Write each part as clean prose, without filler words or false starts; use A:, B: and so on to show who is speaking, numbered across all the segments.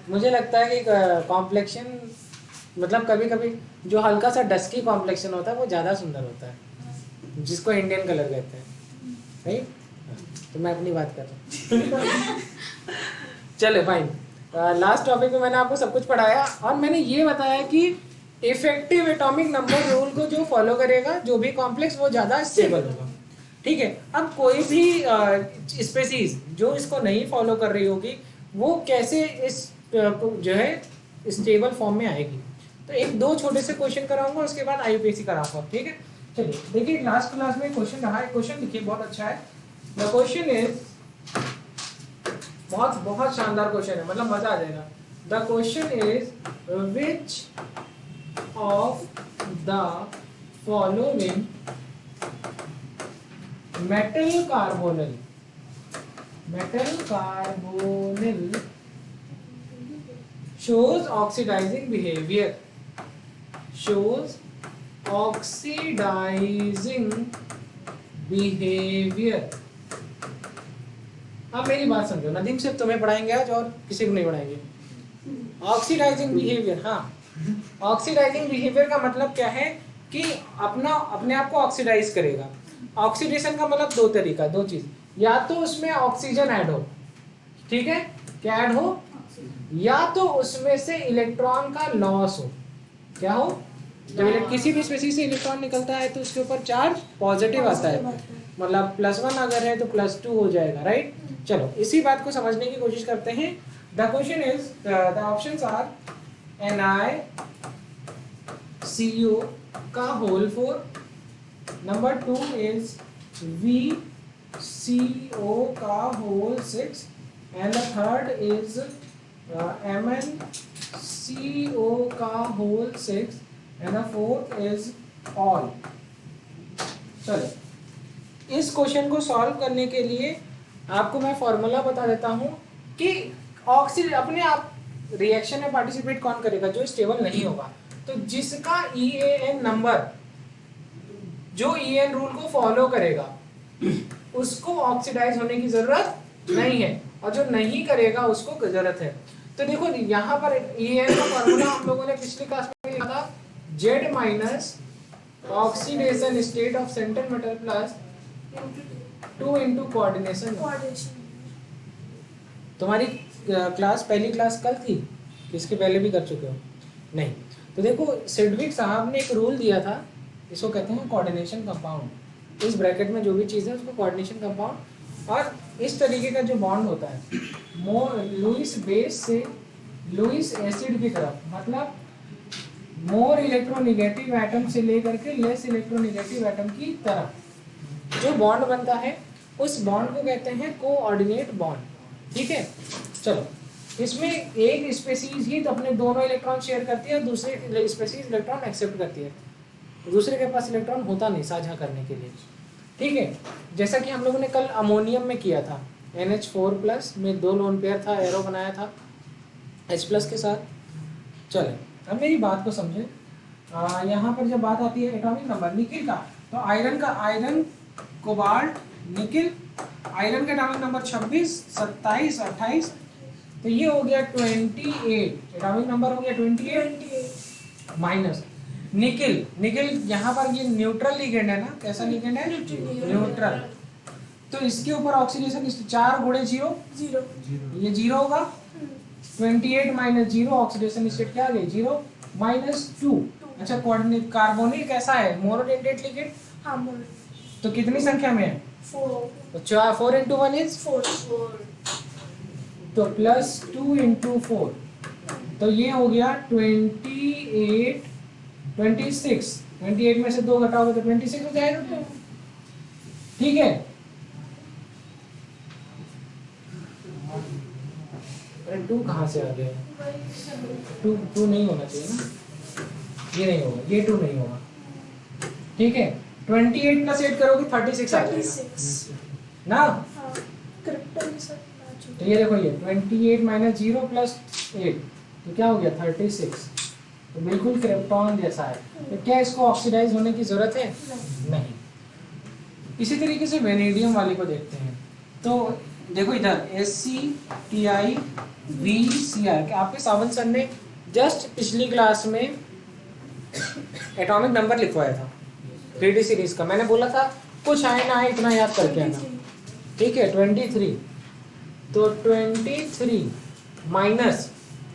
A: मुझे लगता है कि कॉम्प्लेक्शन मतलब कभी कभी जो हल्का सा डस्की कॉम्प्लेक्शन होता है वो ज़्यादा सुंदर होता है, जिसको इंडियन कलर कहते हैं, राइट? तो मैं अपनी बात कर रहा हूँ। चले फाइन, लास्ट टॉपिक में मैंने आपको सब कुछ पढ़ाया और मैंने ये बताया कि इफेक्टिव एटॉमिक नंबर रूल को जो फॉलो करेगा, जो भी कॉम्प्लेक्स, वो ज़्यादा स्टेबल होगा। ठीक है, अब कोई भी स्पेसीज जो इसको नहीं फॉलो कर रही होगी वो कैसे इस जो है स्टेबल फॉर्म में आएगी। तो एक दो छोटे से क्वेश्चन कराऊंगा, उसके बाद आईयूपीएससी कराऊंगा। ठीक है, चलिए देखिए, लास्ट क्लास में क्वेश्चन रहा है, क्वेश्चन लिखिए, बहुत अच्छा है। द क्वेश्चन इज, बहुत बहुत शानदार क्वेश्चन है, मतलब मजा आ जाएगा। The question is, which of the following metal carbonyl shows oxidizing behavior, अब मेरी बात समझो, नदीम सिर्फ तुम्हें पढ़ाएंगे आज और किसी को नहीं पढ़ाएंगे। ऑक्सीडाइजिंग बिहेवियर, हाँ, ऑक्सीडाइजिंग बिहेवियर का मतलब क्या है कि अपने आप को ऑक्सीडाइज करेगा। ऑक्सीडेशन का मतलब दो तरीका, दो चीज, या तो उसमें ऑक्सीजन ऐड हो, ठीक है, क्या ऐड हो, या तो उसमें से इलेक्ट्रॉन का लॉस हो। क्या हो, जब किसी भी स्पेसीज से इलेक्ट्रॉन निकलता है तो उसके ऊपर चार्ज पॉजिटिव आता है, मतलब +1 अगर है तो +2 हो जाएगा, राइट? चलो इसी बात को समझने की कोशिश करते हैं। The question is, the options are NiCO का होल 4, नंबर 2 इज VCO का whole 6, and the third is MnCO का whole 6, and the fourth is all. चलो इस क्वेश्चन को सॉल्व करने के लिए आपको मैं फॉर्मूला बता देता हूं कि ऑक्सीजन अपने आप रिएक्शन में पार्टिसिपेट कौन करेगा, जो स्टेबल नहीं होगा। तो जिसका EAN नंबर, जो EAN रूल को फॉलो करेगा, उसको ऑक्सीडाइज होने की जरूरत नहीं है, और जो नहीं करेगा उसको जरूरत है। तो देखो यहाँ पर EAN का फॉर्मूला हम लोगों ने पिछली क्लास में लिखा था, Z minus oxidation state of centre metal plus 2 into coordination. तुम्हारी क्लास, पहली क्लास कल थी, इसके पहले भी कर चुके हो? नहीं। तो देखो सिडविक साहब ने एक रूल दिया था, इसको कहते हैं कोऑर्डिनेशन कंपाउंड। इस ब्रैकेट में जो भी चीज़ है उसको कोऑर्डिनेशन कंपाउंड, और इस तरीके का जो बॉन्ड होता है लुईस बेस से लुईस एसिड की तरफ, मतलब मोर इलेक्ट्रोनेगेटिव एटम से लेकर के लेस इलेक्ट्रोनेगेटिव एटम की तरफ जो बॉन्ड बनता है, उस बॉन्ड को कहते हैं कोऑर्डिनेट बॉन्ड। ठीक है, चलो इसमें एक स्पेसीज ही तो अपने दोनों इलेक्ट्रॉन शेयर करती है, दूसरे स्पेसीज इलेक्ट्रॉन एक्सेप्ट करती है, दूसरे के पास इलेक्ट्रॉन होता नहीं साझा करने के लिए। ठीक है, जैसा कि हम लोगों ने कल अमोनियम में किया था, NH4+ में 2 लोन पेयर था, एरो बनाया था H+ के साथ। चले अब मेरी बात को समझे, यहाँ पर जब बात आती है एटॉमिक नंबर निकिल का, तो आयरन कोबाल्ट निकिल, आयरन का एटॉमिक नंबर 26, 27, 28, तो ये हो गया 28, एटॉमिक नंबर हो गया 28 माइनस निकिल यहाँ पर ये न्यूट्रल लिगेंड है ना, कैसा लिगेंड है, न्यूट्रल। तो इसके ऊपर ऑक्सीडेशन 4 गुणे 0, ये 0 होगा, 28 माइनस 0, ऑक्सीडेशन स्टेट क्या आ गई, 0 माइनस 2। अच्छा, कोऑर्डिनेट कार्बोनिल कैसा है, मोनोडेंटेट लिगेंड,
B: हाँ मोनो,
A: तो कितनी संख्या में है,
B: 4,
A: तो 4 into 1 is
B: 4,
A: तो +2 into 4, तो ये हो गया 28, 28 में से 2 घटाओगे तो 26 हो जाएगा। ठीक है, अरे 2 कहाँ से आ गया, 2 नहीं होना चाहिए ना, ये नहीं होगा, ये 2 नहीं होगा। ठीक है, 28 प्लस 8 करोगे 36 आ जाएगा ना। तो ये देखो, ये 28 माइनस 0 प्लस 8, तो क्या हो गया 36, तो बिल्कुल क्रिप्टॉन जैसा है। तो क्या इसको ऑक्सीडाइज होने की जरूरत है, नहीं। इसी तरीके से वेनेडियम वाले को देखते हैं, तो देखो इधर SCTI VCR, आपके सावंत सर ने जस्ट पिछली क्लास में एटॉमिक नंबर लिखवाया था 3D सीरीज का। मैंने बोला था कुछ आए ना आए इतना याद करके आना, ठीक है। 23, तो 23 माइनस,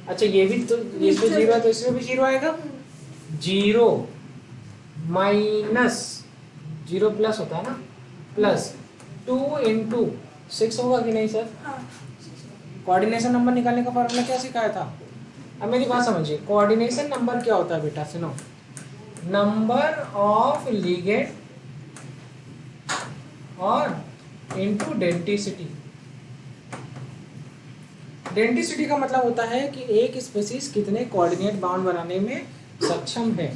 A: अच्छा ये भी तो इसमें 0 है तो इसमें भी 0 आएगा, 0 माइनस 0 प्लस होता है ना, प्लस 2 × 6 होगा कि नहीं सर? कोऑर्डिनेशन नंबर निकालने का फॉर्मूला क्या सिखाया था? अब मेरी बात समझिए, कोऑर्डिनेशन नंबर क्या होता है बेटा? सुनो, नंबर ऑफ लिगेंड और इनटू डेंसिटी। डेंसिटी का मतलब होता है कि एक स्पीशीज कितने कोऑर्डिनेट बाउंड बनाने में सक्षम है।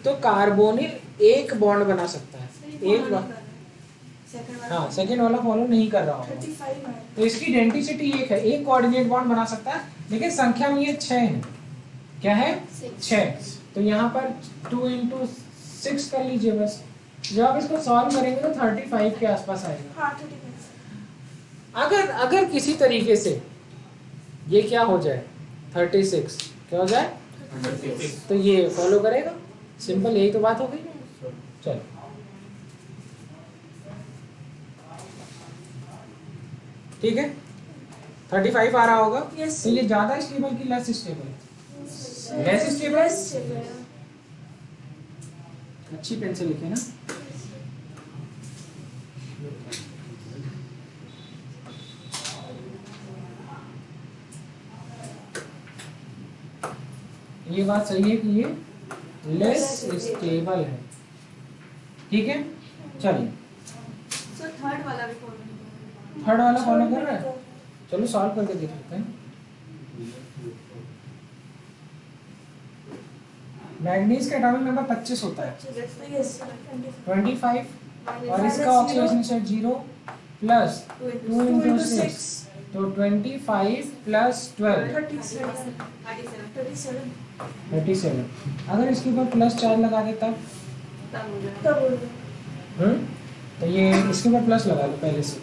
A: तो कार्बोनिल एक बॉन्ड बना सकता है, एक बार, हाँ सेकेंड वाला फॉलो नहीं कर रहा होगा। तो इसकी डेंसिटी एक है, एक कोऑर्डिनेट बॉन्ड बना सकता है, लेकिन संख्या में ये 6 है। क्या है? 6। तो यहाँ पर 2 × 6 कर लीजिए बस। जब आप इसको सॉल्व करेंगे तो 35 के आसपास आएगा। अगर किसी तरीके से ये क्या हो जाए 36, क्या हो जाए 36, तो ये फॉलो करेगा। सिंपल, यही तो बात हो गई। चलो ठीक है, 35 आ रहा होगा। yes. तो ये ज्यादा स्टेबल कि लेस स्टेबल? Less stable. अच्छी पेन से लिखे ना। ये बात सही है कि ये लेस स्टेबल है, ठीक है। चलिए
B: थर्ड वाला
A: फॉलो कर रहा है। चलो सॉल्व करके देख लेते हैं। मैग्नीज का एटॉमिक नंबर 25 होता है, 25, और इसका ऑक्सीडेशन स्टेट 0 प्लस 2 × 6, तो 25 प्लस 12 37। अगर इसके ऊपर प्लस 4 लगा दे तब तो ये इसके ऊपर प्लस लगा लो पहले से,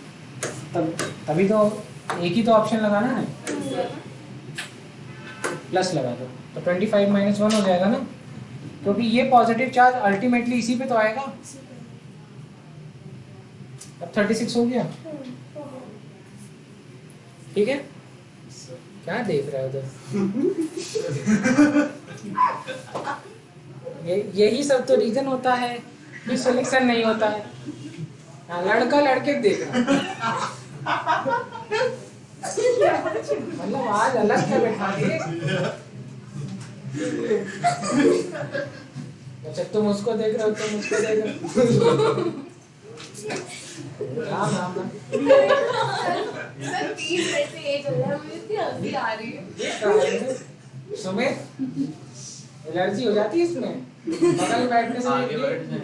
A: तभी तो एक ही तो ऑप्शन लगाना है, प्लस लगा दो तो 25 - 1 हो जाएगा ना, क्योंकि ये पॉजिटिव चार्ज अल्टीमेटली इसी पे तो आएगा। अब 36 हो गया, ठीक है। क्या देख रहे हो उधर? यही सब तो रीजन होता है कि सिलेक्शन नहीं होता है। लड़का लड़के देख रहा मतलब आज अलग से बैठा दिए। अच्छा तुम उसको देख रहे हो, तुम उसको देख रहे हो। राम राम सुमित, एलर्जी हो जाती है इसमें बगल बैठने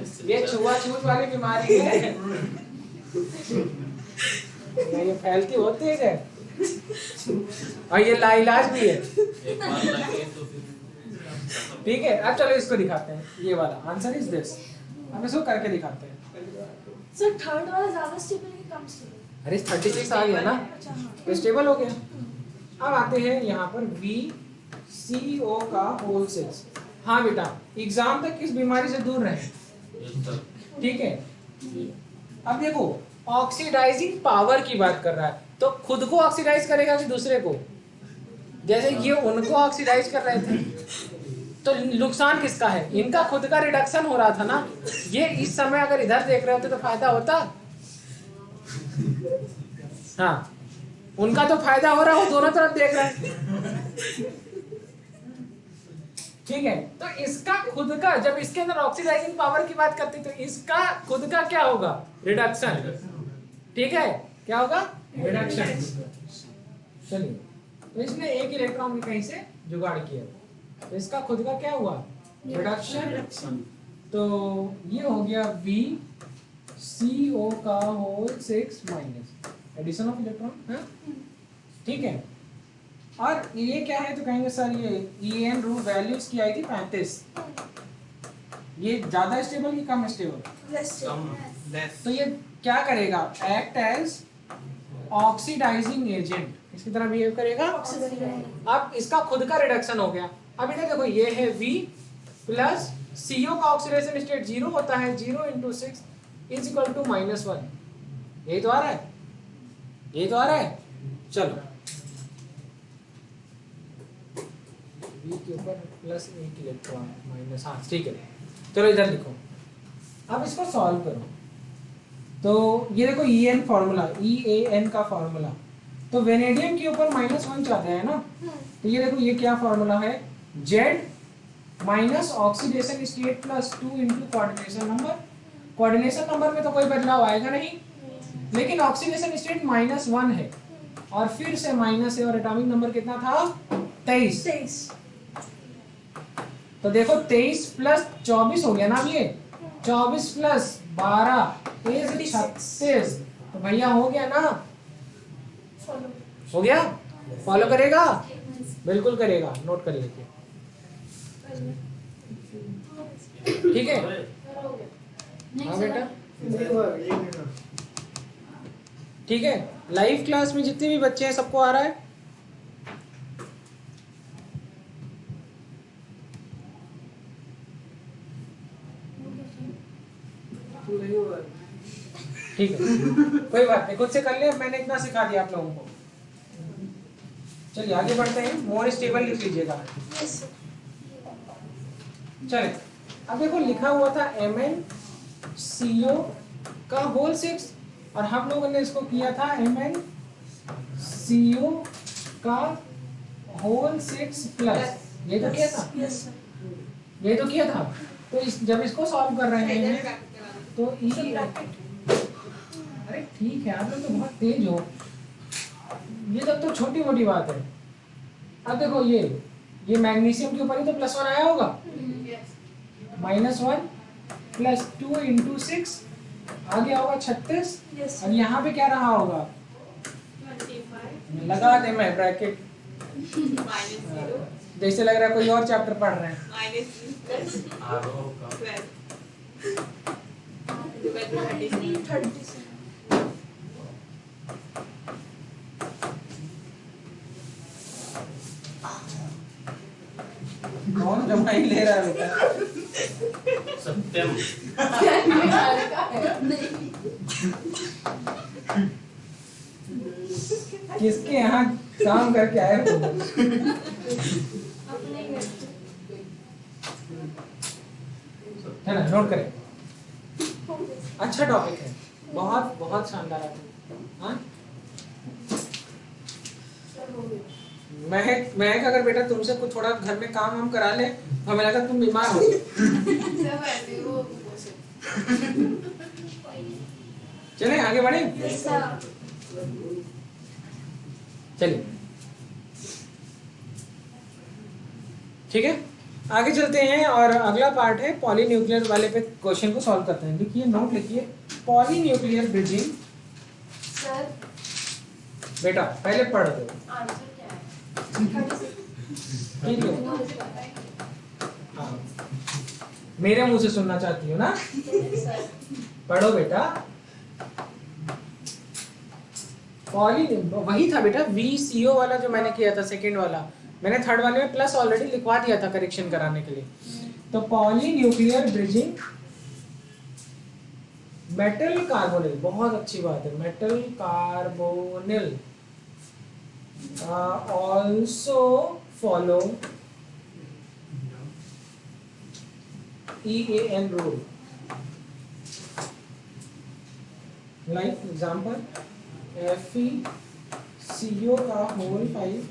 A: से। ये छुआछूत वाली बीमारी है, ये फैलती होती है और ये लाइलाज भी है, ठीक है। अब चलो इसको दिखाते हैं, ये वाला आंसर इज दिस। अब इसको करके दिखाते हैं।
B: सर थर्ड वाला ज्यादा स्टेबल है कि कम स्टेबल?
A: अरे 36 आ गया ना, तो स्टेबल हो गया। अब आते हैं यहाँ पर VCO का होल 6। हाँ बेटा, एग्जाम तक किस बीमारी से दूर रहे, ठीक है। अब देखो ऑक्सीडाइजिंग पावर की बात कर रहा है, तो खुद को ऑक्सीडाइज करेगा कि दूसरे को? जैसे ये उनको ऑक्सीडाइज कर रहे थे, तो नुकसान किसका है? इनका खुद का रिडक्शन हो रहा था ना। ये इस समय अगर इधर देख रहे होते तो फायदा होता। हाँ, उनका तो फायदा हो रहा है, वो दोनों तरफ देख रहे हैं, ठीक है। तो इसका खुद का, जब इसके अंदर ऑक्सीडाइजिंग पावर की बात करते तो इसका खुद का क्या होगा? रिडक्शन, ठीक है। क्या होगा? रिडक्शन। चलिए, तो इसने एक इलेक्ट्रॉन कहीं से जुगाड़ किया, तो इसका खुद का क्या हुआ? रिडक्शन। तो ये हो गया VCO का whole 6 minus addition of electron, ठीक है। और ये क्या है तो कहेंगे सर ये EN रूट वैल्यू इसकी आई थी 35। ये ज्यादा स्टेबल कि कम स्टेबल?
B: लेस।
A: तो ये क्या करेगा? एक्ट एज ऑक्सीडाइजिंग एजेंट इसकी तरह बिहेव करेगा। अब इसका खुद का रिडक्शन हो गया। अब इधर देखो ये है V प्लस CO का ऑक्सीडेशन स्टेट 0 होता है, 0 × 6 इज इक्वल टू -1। यही तो आ रहा है, यही तो आ रहा है। चलो V के ऊपर प्लस 1 इलेक्ट्रॉन माइनस, हाँ ठीक है। चलो इधर लिखो, अब इसको सॉल्व करो। तो ये देखो EN फॉर्मूला, EAN का फॉर्मूला, तो वेनेडियम के ऊपर -1 चाहते हैं ना, तो ये देखो ये क्या फॉर्मूला है, Z minus oxidation state plus 2 × coordination number. Coordination number में तो कोई बदलाव आएगा नहीं, लेकिन ऑक्सीडेशन स्टेट -1 है और फिर से माइनस है, और एटॉमिक नंबर कितना था, 23। तो देखो 23 प्लस 24 हो गया ना, ये 24 प्लस 12 इज 36। तो भैया हो गया ना, हो गया। फॉलो करेगा, बिल्कुल करेगा, नोट कर लेते, ठीक है। हाँ बेटा ठीक है। लाइव क्लास में जितने भी बच्चे हैं सबको आ रहा है? ठीक है, कोई बात नहीं, खुद से कर ले, मैंने इतना सिखा दिया आप लोगों को। चलिए आगे बढ़ते हैं, मोर स्टेबल लिख लीजिएगा। चले, अब देखो लिखा हुआ था MnCO का होल 6 और हम लोगों ने इसको किया था MnCO का होल 6 प्लस, ये तो किया था, ये तो किया था। तो जब इसको सॉल्व कर रहे हैं तो अरे ठीक है, आप लोग तो बहुत तेज हो, ये सब तो छोटी मोटी बात है। अब देखो ये मैग्नीशियम के ऊपर ही तो +1 आया होगा, -1 प्लस 2 × 6 आ गया होगा 36। और यहाँ पे क्या रहा होगा, लगा दे मैं ब्रैकेट, जैसे लग रहा है कोई और चैप्टर पढ़ रहे हैं। कौन दवाई ले रहा है बेटा?
C: सत्यम।
A: किसके यहाँ काम करके आए हो? है ना, नोट करें। अच्छा टॉपिक है, बहुत बहुत शानदार है। हाँ महक अगर बेटा तुमसे कुछ थोड़ा घर में काम हम करा ले तो हमें लगा तुम बीमार हो। चले आगे बढ़े, चलिए ठीक है, आगे चलते हैं और अगला पार्ट है पॉलीन्यूक्लियर वाले पे क्वेश्चन को सॉल्व करते हैं। लिखिए, नोट लिखिए, पॉलीन्यूक्लियर ब्रिजिंग।
B: सर
A: बेटा पहले पढ़ दो,
B: आंसर क्या है?
A: ठीक है। हाँ मेरे मुंह से सुनना चाहती हो ना, पढ़ो बेटा। पॉली वही था बेटा, VCO वाला जो मैंने किया था, सेकंड वाला। मैंने थर्ड वाले में प्लस ऑलरेडी लिखवा दिया था करेक्शन कराने के लिए। तो पॉलीन्यूक्लियर ब्रिजिंग मेटल कार्बोनिल, बहुत अच्छी बात है, metal carbonyl also follow EAN rule. Like example, FeCO का होल 5,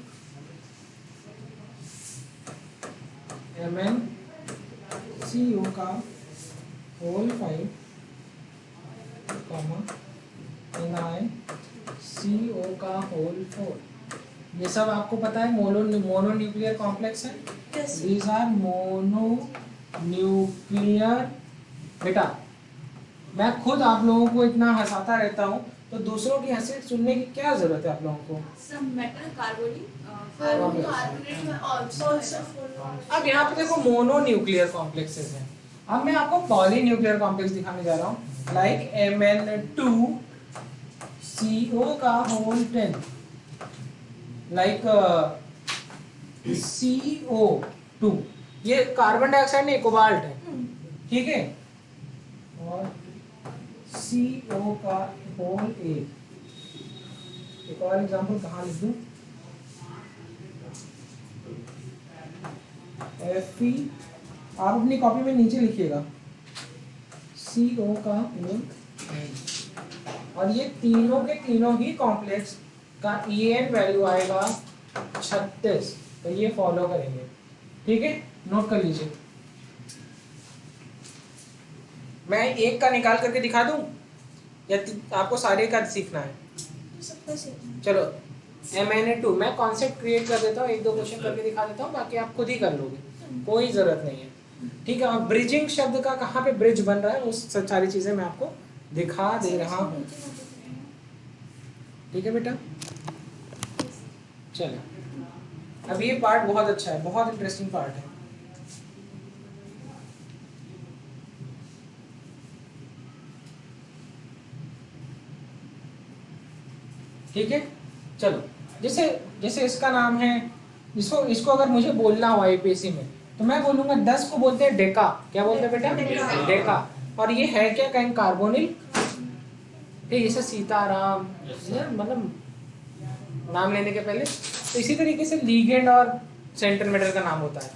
A: MnCO का होल 5, NiCO का होल 4। ये सब आपको पता है मोनोन्यूक्लियर कॉम्प्लेक्स है। These are mononuclear. बेटा मैं खुद आप लोगों को इतना हंसाता रहता हूँ, तो दूसरों की हंसी सुनने की क्या जरूरत है आप लोगों को? अब यहाँ पे देखो मोनोन्यूक्लियर कॉम्प्लेक्सेस हैं। अब मैं आपको पॉलीन्यूक्लियर कॉम्प्लेक्स दिखाने जा रहा हूँ, लाइक CO का होल 10 लाइक CO2, ये कार्बन डाइऑक्साइड नहीं कोबाल्ट है, ठीक है। और CO का होल 8, एक और एग्जांपल कहाँ लिख दूं, Fe, आप अपनी कॉपी में नीचे लिखिएगा CO का होल 9, और ये तीनों के तीनों ही कॉम्प्लेक्स का EN वैल्यू आएगा 36, तो ये फॉलो करेंगे, ठीक है, नोट कर लीजिए। मैं एक का निकाल करके दिखा दूं या आपको सारे का सीखना है?
B: सबका सीखना।
A: चलो MnA2 मैं कॉन्सेप्ट क्रिएट कर देता हूँ, एक दो क्वेश्चन करके दिखा देता हूँ, बाकी आप खुद ही कर लोगे, कोई जरूरत नहीं है, ठीक है। और ब्रिजिंग शब्द का कहाँ पे ब्रिज बन रहा है वो सारी चीजें मैं आपको दिखा दे रहा हूँ, ठीक है बेटा। चलो अब ये पार्ट बहुत अच्छा है, बहुत इंटरेस्टिंग पार्ट है। ठीक है, चलो जैसे जैसे इसका नाम है, इसको अगर मुझे बोलना हो APC में तो मैं बोलूंगा 10 को बोलते हैं डेका, क्या बोलते हैं बेटा? डेका। और ये है क्या? कहीं कार्बोनिल, ठीक, जैसे सीताराम, मतलब नाम लेने के पहले, तो इसी तरीके से लीगेंड और सेंट्रल मेटल का नाम होता है,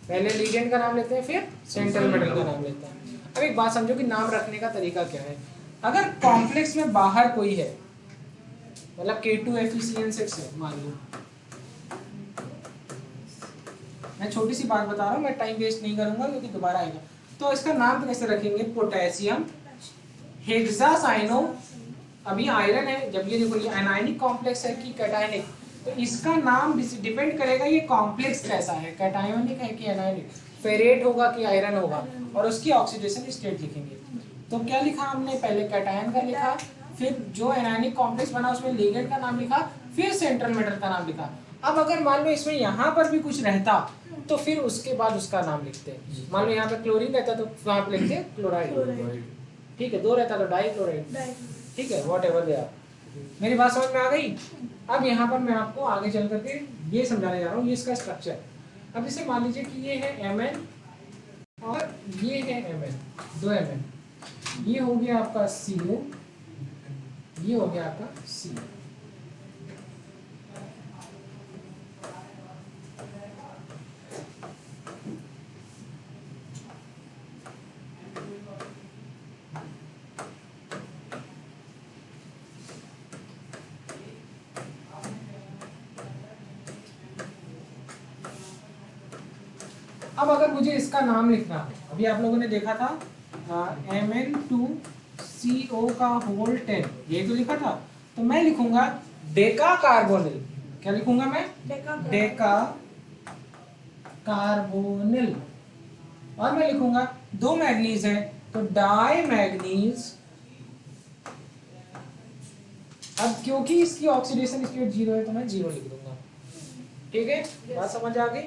A: पहले लीगेंड का नाम लेते हैं फिर सेंट्रल मेटल का नाम लेते हैं। अब एक बात समझो कि नाम रखने का तरीका क्या है। अगर कॉम्प्लेक्स में बाहर कोई है, मतलब K2FeCN6 है मान लो, मैं छोटी सी बात बता रहा हूँ, मैं टाइम वेस्ट नहीं करूंगा क्योंकि दोबारा आएगा। तो इसका नाम कैसे रखेंगे? पोटेशियम हेक्सासाइनो, अभी आयरन है, जब ये देखो ये एनायनिक कॉम्प्लेक्स है कि कैटायनिक, तो इसका नाम डिपेंड करेगा ये कॉम्प्लेक्स कैसा है, कैटायनिक है कि एनायनिक, फेरेट होगा कि आयरन होगा, और उसकी ऑक्सीडेशन स्टेट लिखेंगे। तो क्या लिखा हमने? पहले कैटायन का लिखा, फिर जो एनायनिक कॉम्प्लेक्स बना उसमें लिगेंड का नाम लिखा, फिर सेंट्रल मेटल का नाम लिखा। अब अगर मान लो इसमें यहाँ पर भी कुछ रहता तो फिर उसके बाद उसका नाम लिखते हैं। मान लो यहाँ पे क्लोरीन रहता तो वहाँ पे लिखते क्लोराइड, ठीक है, 2 रहता तो डाइक्लोराइड, ठीक है, वॉट एवर दे आर। मेरी बात समझ में आ गई? अब यहाँ पर मैं आपको आगे चल करके ये समझाने जा रहा हूँ, ये इसका स्ट्रक्चर। अब जैसे मान लीजिए कि ये है Mn और ये है Mn, 2 Mn, ये हो गया आपका CO, ये हो गया आपका C। अब अगर मुझे इसका नाम लिखना है, अभी आप लोगों ने देखा था Mn2CO का होल 10, ये तो लिखा था, तो मैं लिखूंगा डेका कार्बोनिल। क्या लिखूंगा मैं? डेका कार्बोनिल। और मैं लिखूंगा 2 मैग्नीज है तो डाई मैग्नीज। अब क्योंकि इसकी ऑक्सीडेशन स्टेट 0 है तो मैं 0 लिख दूंगा, ठीक है, बात समझ आ गई?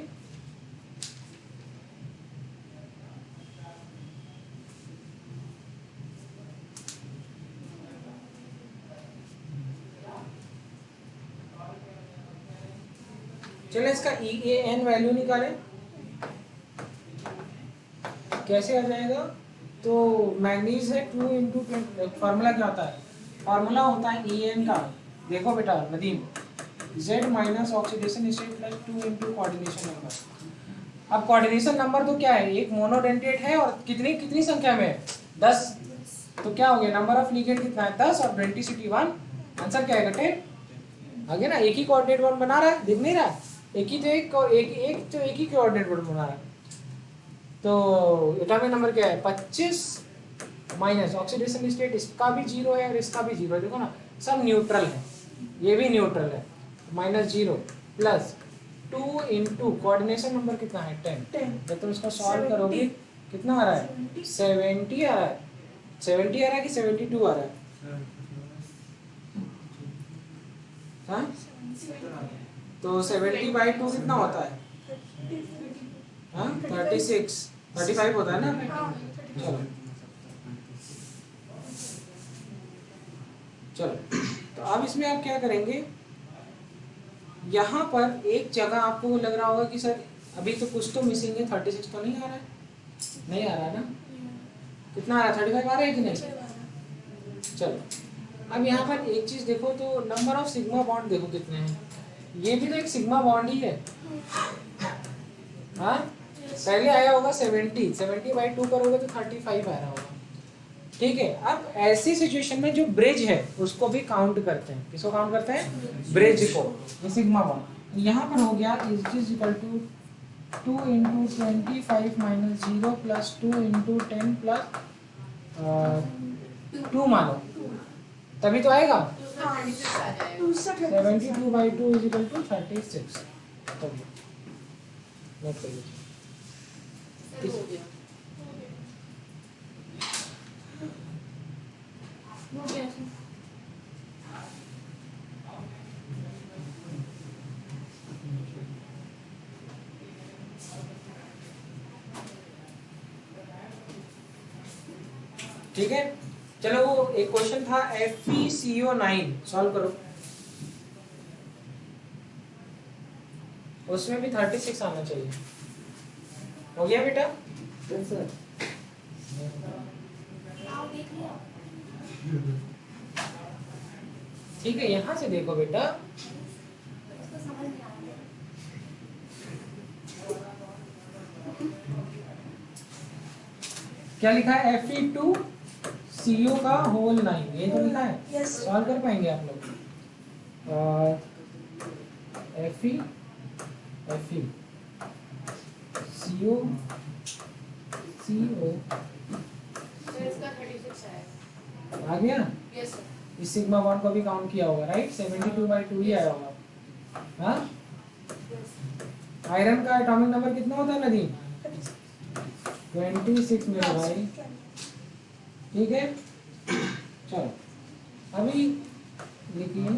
A: चलो इसका EAN वैल्यू निकालें, कैसे आ जाएगा? तो मैग्नीज है 2 इंटू, फार्मूला क्या होता है? फार्मूला होता है EN का, देखो बेटा Nadeem, Z minus oxidation state plus 2 into coordination number. अब कोऑर्डिनेशन नंबर तो क्या है? एक मोनोडेंटेट है और कितनी कितनी संख्या में? 10। तो क्या हो गया? नंबर ऑफ लिगेंड कितना है? 10 और डेंसिटी 1। आंसर क्या आएगा? 10। आगे ना एक ही कोऑर्डिनेट वन बना रहा है, दिख नहीं रहा है? एक ही तो एक ही कोऑर्डिनेट वन बना रहा है। तो एटॉमिक नंबर क्या है? 25 माइनस ऑक्सीडेशन स्टेट, इसका भी 0 है और इसका भी 0 है, देखो ना सब न्यूट्रल है, ये भी न्यूट्रल है, -0 प्लस 2 इंटू कोऑर्डिनेशन नंबर कितना है? 10। जब तुम इसको सॉल्व करोगे कितना आ रहा है? 70 आ रहा है। 70 आ रहा है कि 72 आ रहा है? हाँ, तो 70/2 कितना होता है? हाँ 36, 35 होता है ना? चलो चलो, तो अब इसमें आप क्या करेंगे, यहाँ पर एक जगह आपको लग रहा होगा कि सर अभी तो कुछ तो मिसिंग है, 36 तो नहीं आ रहा है, नहीं आ रहा है ना, कितना आ रहा है, 35 आ रहा है कि नहीं। चलो अब यहाँ पर एक चीज देखो तो नंबर ऑफ सिग्मा बॉन्ड देखो कितने हैं, ये भी तो एक सिग्मा बॉन्ड ही है। हाँ पहले आया होगा 70/2 करोगे तो 35 आ रहा होगा। ठीक है, अब ऐसी सिचुएशन में जो ब्रिज है उसको भी काउंट करते हैं, किसको काउंट करते हैं, ब्रिज को, ये सिग्मा बॉन्ड। यहाँ पर हो गया इज इक्वल टू 2 × 25 - 0 + 2 × 10 + 2 मानो, तभी तो आएगा 72/2 = 36। नोट कर लीजिए। ठीक है, चलो वो एक क्वेश्चन था FeCO9 सॉल्व करो, उसमें भी 36 आना चाहिए। हो गया बेटा? ठीक है, यहाँ से देखो बेटा, क्या लिखा है, Fe2CO का होल 9, ये तो लिखा है।
B: Yes.
A: सॉल्व कर पाएंगे आप लोग? Fe CO
D: इसका 36 है।
A: आ गया।
D: Yes sir.
A: इस सिग्मा बॉन्ड को भी काउंट किया होगा, राइट, 72/2 ही आया होगा। हाँ, आयरन का एटॉमिक नंबर कितना होता है नदीम? 26 मेरे भाई। ठीक है, चलो अभी लिखिए,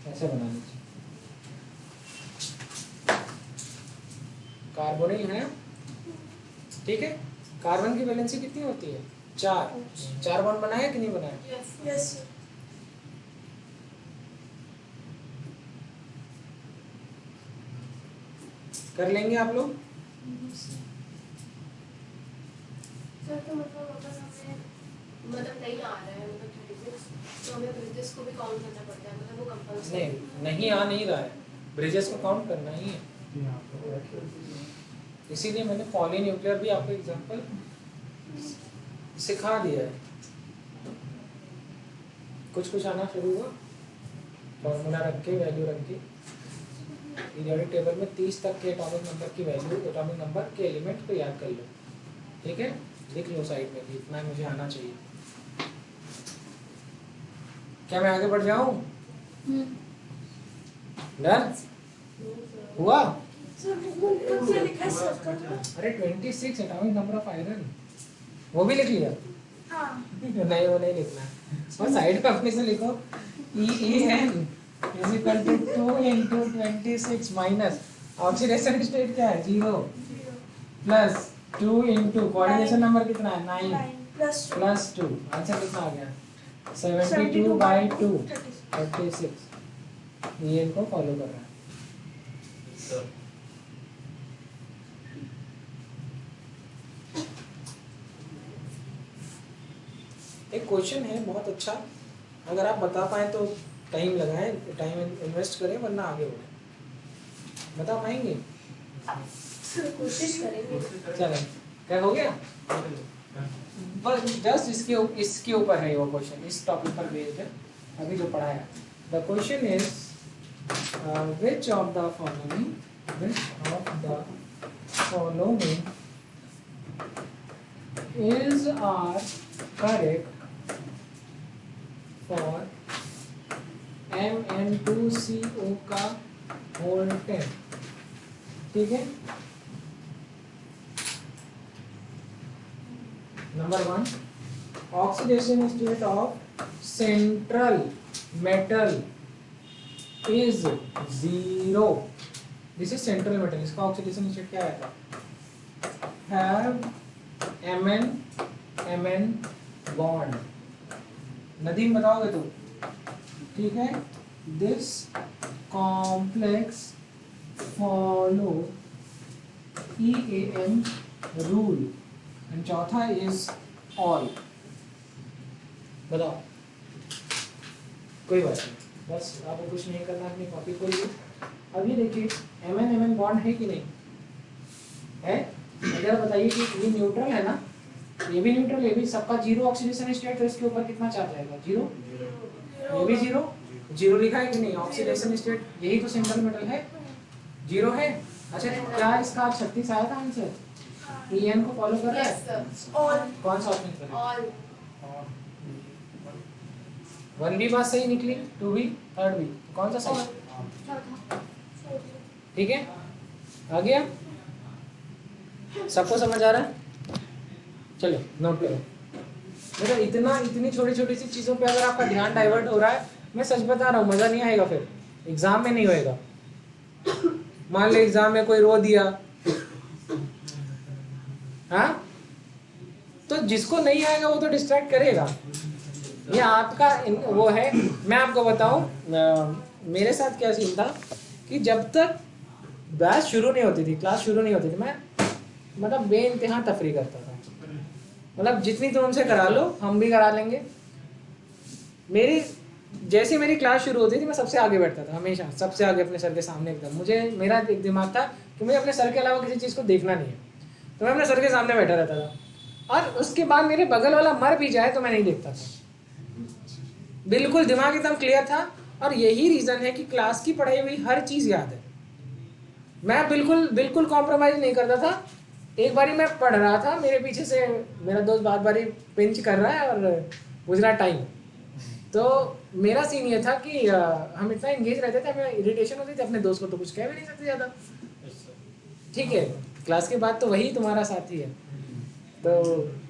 A: ऐसे बना लीजिए, कार्बोनिल है। ठीक है, कार्बन की वैलेंसी कितनी होती है, 4 बॉन्ड बनाया कि नहीं बनाया?
B: यस
A: कर लेंगे आप लोग?
D: सर तो मतलब अगर हमें मतलब नहीं आ रहा है मतलब 36 तो हमें ब्रिजेस को भी काउंट करना पड़ता है, मतलब वो कंपल्सरी
A: नहीं आ नहीं रहा है, ब्रिजेस को काउंट करना ही है। इसीलिए मैंने पॉलीन्यूक्लियर भी आपको एग्जांपल सिखा दिया है। कुछ आना शुरू हुआ, फॉर्मूला रख के, वैल्यू रख के, पीरियोडिक टेबल में 30 तक के एटॉमिक नंबर की वैल्यू, एटॉमिक नंबर के एलिमेंट को याद कर लो। ठीक है, लिख लो साइड में भी, इतना मुझे आना चाहिए। क्या मैं आगे बढ़ जाऊं? डन हुआ? अरे 26 एटॉमिक नंबर ऑफ आयरन, वो भी लिख लिया? नहीं, वो नहीं लिखना है, और साइड पे अपने से लिखो EN = 2 × 26 माइनस ऑक्सीडेशन स्टेट क्या है, 0 प्लस 2 × कोऑर्डिनेशन नंबर कितना है, 9 प्लस 2, आंसर कितना आ गया, 72/2 36। EN को फॉलो कर रहा है।
C: सर
A: एक क्वेश्चन है बहुत अच्छा, अगर आप बता पाए तो टाइम लगाएं, टाइम इन्वेस्ट करें, वरना आगे बढ़ें। बता पाएंगे?
D: कोशिश करेंगे।
A: चलो, क्या हो गया? बस जस्ट इसके ऊपर है वो क्वेश्चन, इस टॉपिक पर बेस्ड है अभी जो पढ़ाया। The question is which of the following is are correct for Mn2CO का होल 10। ठीक है, number 1, oxidation state of central metal is 0। This is central metal, इसका ऑक्सीडेशन स्टेट क्या आया था, हैव Mn बॉन्ड। नदीम बताओगे तो ठीक है। This complex follow EAM rule and चौथा इज ऑल। बताओ, कोई बात नहीं, बस आपको कुछ नहीं करना, अपनी कॉपी खोलिए। अब ये देखिए Mn बॉन्ड है कि नहीं है? अगर बताइए कि ये न्यूट्रल है ना, ये भी न्यूट्रल, ये भी, सबका जीरो ऑक्सीडेशन स्टेट, तो इसके ऊपर कितना चार्ज आएगा? जीरो। ये भी जीरो, जीरो लिखा है कि नहीं? ऑक्सीडेशन स्टेट, यही तो सिंपल मेटल है, जीरो है। अच्छा, क्या इसका 36 आया था आंसर? EN को फॉलो कर रहा है?
B: All.
A: कौन सा ऑप्शन करें?
D: ऑल।
A: 1 भी बात सही निकली, 2 भी, 3rd भी, कौन सा सही? ठीक है, आ गया, सबको समझ आ रहा है? चलो नोट करो। देखो इतनी छोटी छोटी सी चीज़ों पे अगर आपका ध्यान डाइवर्ट हो रहा है, मैं सच बता रहा हूँ, मज़ा नहीं आएगा, फिर एग्जाम में नहीं होएगा। मान लो एग्जाम में कोई रो दिया, हाँ, तो जिसको नहीं आएगा वो तो डिस्ट्रैक्ट करेगा। ये आपका वो है। मैं आपको बताऊं, मेरे साथ क्या सीन था कि जब तक बैच शुरू नहीं होती थी, क्लास शुरू नहीं होती थी, मैं मतलब बेइंतहा तफरी करता था। मतलब जितनी तुम हमसे करा लो हम भी करा लेंगे। मेरी जैसे मेरी क्लास शुरू होती थी मैं सबसे आगे बैठता था, हमेशा सबसे आगे अपने सर के सामने एकदम। मुझे मेरा एक दिमाग था कि मुझे अपने सर के अलावा किसी चीज़ को देखना नहीं है, तो मैं अपने सर के सामने बैठा रहता था। और उसके बाद मेरे बगल वाला मर भी जाए तो मैं नहीं देखता था, बिल्कुल दिमाग एकदम क्लियर था। और यही रीज़न है कि क्लास की पढ़ाई हुई हर चीज़ याद है। मैं बिल्कुल कॉम्प्रोमाइज़ नहीं करता था। एक बारी मैं पढ़ रहा था, मेरे पीछे से मेरा दोस्त बार बारी पिंच कर रहा है और पूछ रहा टाइम। तो मेरा सीन ये था कि हम इतना इंगेज रहते थे, हमें इरिटेशन होती थी, अपने दोस्त को तो कुछ कह भी नहीं सकते ज़्यादा। ठीक है, क्लास के बाद तो वही तुम्हारा साथी है। तो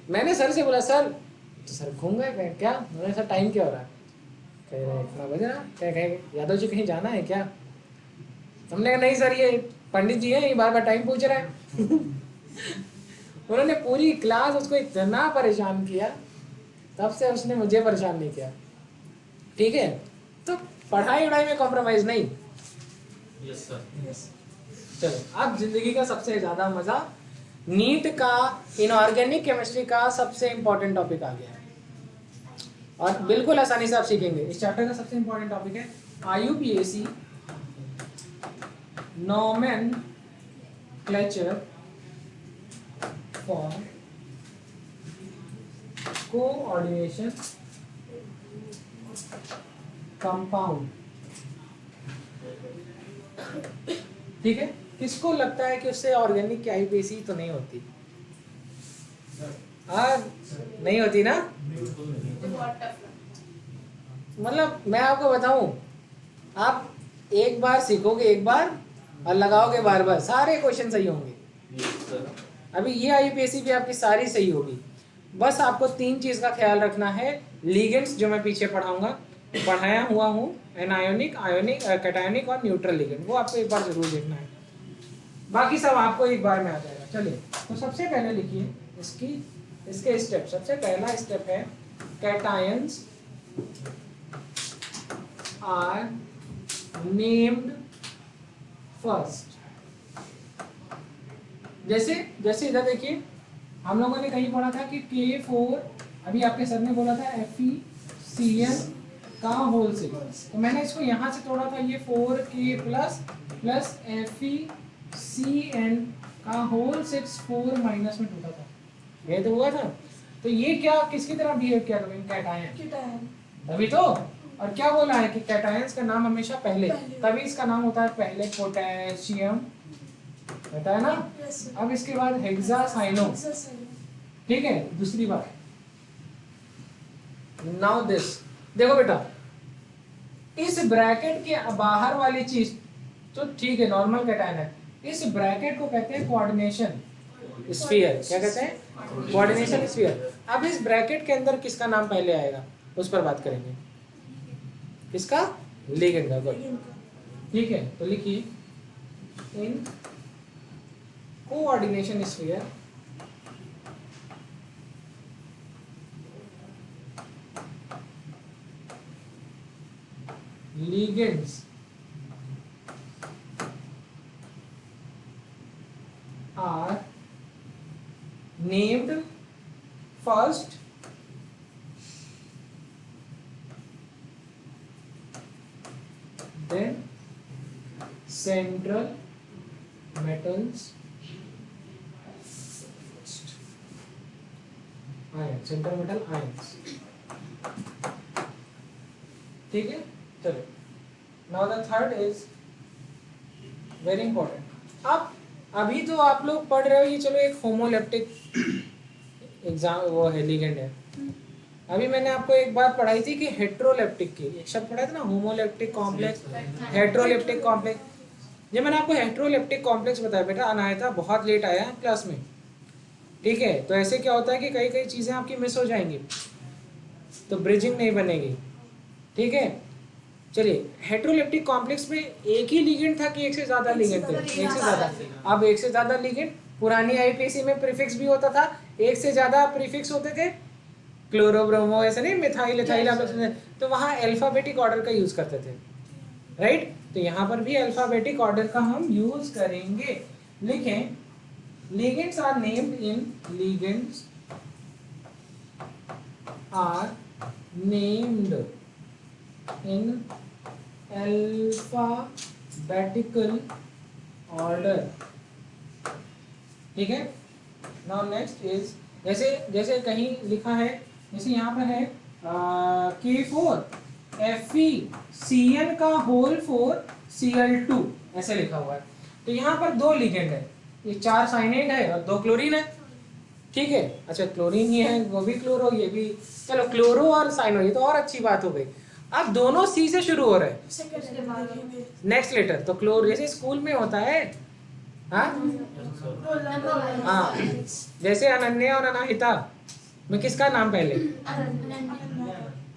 A: मैंने सर से बोला, सर, तो सर घूम गए, क्या? मैंने, सर टाइम क्या हो रहा है? कह रहे इतना बज रहा। क्या कहें, यादव जी कहीं जाना है क्या? हमने कहा नहीं सर, ये पंडित जी हैं, ये बार बार टाइम पूछ रहे हैं। उन्होंने पूरी क्लास उसको इतना परेशान किया, तब से उसने मुझे परेशान नहीं किया। ठीक है, तो पढ़ाई वढ़ाई में कॉम्प्रोमाइज नहीं।
C: Yes sir.
A: चलो, अब जिंदगी का सबसे ज्यादा मजा, नीट का इनऑर्गेनिक केमिस्ट्री का सबसे इंपॉर्टेंट टॉपिक आ गया है, और बिल्कुल आसानी से आप सीखेंगे। इस चैप्टर का सबसे इंपॉर्टेंट टॉपिक है IUPAC nomenclature for coordination compound. ठीक है, किसको लगता है कि उससे ऑर्गेनिक की IUPAC तो नहीं होती? नहीं होती ना? मतलब मैं आपको बताऊं, आप एक बार सीखोगे एक बार और लगाओगे बार बार, सारे क्वेश्चन सही होंगे। अभी ये IUPAC भी आपकी सारी सही होगी। बस आपको 3 चीज़ का ख्याल रखना है। लिगेंड्स जो मैं पीछे पढ़ाया हुआ हूँ, एनायोनिक, आयोनिक, कैटायोनिक और न्यूट्रल लिगेंड, वो आपको एक बार जरूर देखना है। बाकी सब आपको एक बार में आ जाएगा। चलिए, तो सबसे पहले लिखिए इसके स्टेप। सबसे पहला स्टेप है कैटायंस आर नेम्ड फर्स्ट। जैसे इधर देखिए, हम लोगों ने कहीं पढ़ा था कि K4, अभी आपके सर ने बोला था FeCN का होल से, तो मैंने इसको यहाँ से तोड़ा था, ये 4K प्लस FeCN का होल 6 4 माइनस में टूटा था, ये तो हुआ था। तो ये क्या किसकी तरह बिहेव किया था? कैटायन, तभी तो। और क्या बोला है कि कैटायंस का नाम हमेशा पहले, तभी इसका नाम होता है पहले पोटेशियम, पता है ना? अब इसके बाद हेक्सासाइनो। ठीक है, दूसरी बात, नाउ दिस, देखो बेटा, इस ब्रैकेट के बाहर वाली चीज तो ठीक है, नॉर्मल कैटायन है। इस ब्रैकेट को कहते हैं कोऑर्डिनेशन स्फीयर। क्या कहते हैं? Coordination sphere. अब इस ब्रैकेट के अंदर किसका नाम पहले आएगा उस पर बात करेंगे। किसका? लिगेंड का। ठीक है, तो लिखिए in coordination sphere ligands are named first then central metals ion, central metal ions. ठीक है, चलो. Now the third is very important. अब अभी तो आप लोग पढ़ रहे हो ये, चलो एक होमोलेप्टिक एग्जाम वो है लिगेंड है. अभी मैंने आपको एक बात पढ़ाई थी कि हेट्रोलेप्टिक की, एक शब्द पढ़ा था ना, होमोलेप्टिक कॉम्प्लेक्स, हेट्रोलेप्टिक कॉम्प्लेक्स. ये मैंने आपको हेट्रोलेप्टिक कॉम्प्लेक्स बताया बेटा, अनाया था, बहुत लेट आया क्लास में. ठीक है, तो ऐसे क्या होता है कि कई कई चीज़ें आपकी मिस हो जाएंगी, तो ब्रिजिंग नहीं बनेगी. ठीक है, चलिए. हेट्रोलेप्टिक कॉम्प्लेक्स में एक ही लिगेंड था कि एक से ज़्यादा लिगेंड थे? एक से ज़्यादा. अब एक से ज़्यादा लिगेंड, पुरानी आईपीसी में प्रीफिक्स भी होता था, एक से ज़्यादा प्रीफिक्स होते थे, क्लोरो ब्रोमो ऐसे नहीं, मिथाइल इथाइल, तो वहाँ अल्फाबेटिक ऑर्डर का यूज़ करते थे. राइट, तो यहाँ पर भी अल्फाबेटिक ऑर्डर का हम यूज़ करेंगे. लिखें, ligands are named in ligands are named in alphabetical order. ठीक है. Now next is जैसे जैसे कहीं लिखा है, जैसे यहाँ पर है K4 FeCN का होल 4 Cl2 ऐसे लिखा हुआ है. तो यहाँ पर दो लिगेंड है, ये 4 साइनाइड है और 2 क्लोरीन है. ठीक है, अच्छा क्लोरीन ही है, वो भी क्लोरो, ये भी, चलो क्लोरो और साइनो, ये तो और अच्छी बात हो गई. अब दोनों सी से शुरू हो रहे हैं, नेक्स्ट लेटर. तो क्लोर जैसे स्कूल में होता है, हाँ हाँ, जैसे अनन्या और अनाहिता में किसका नाम पहले?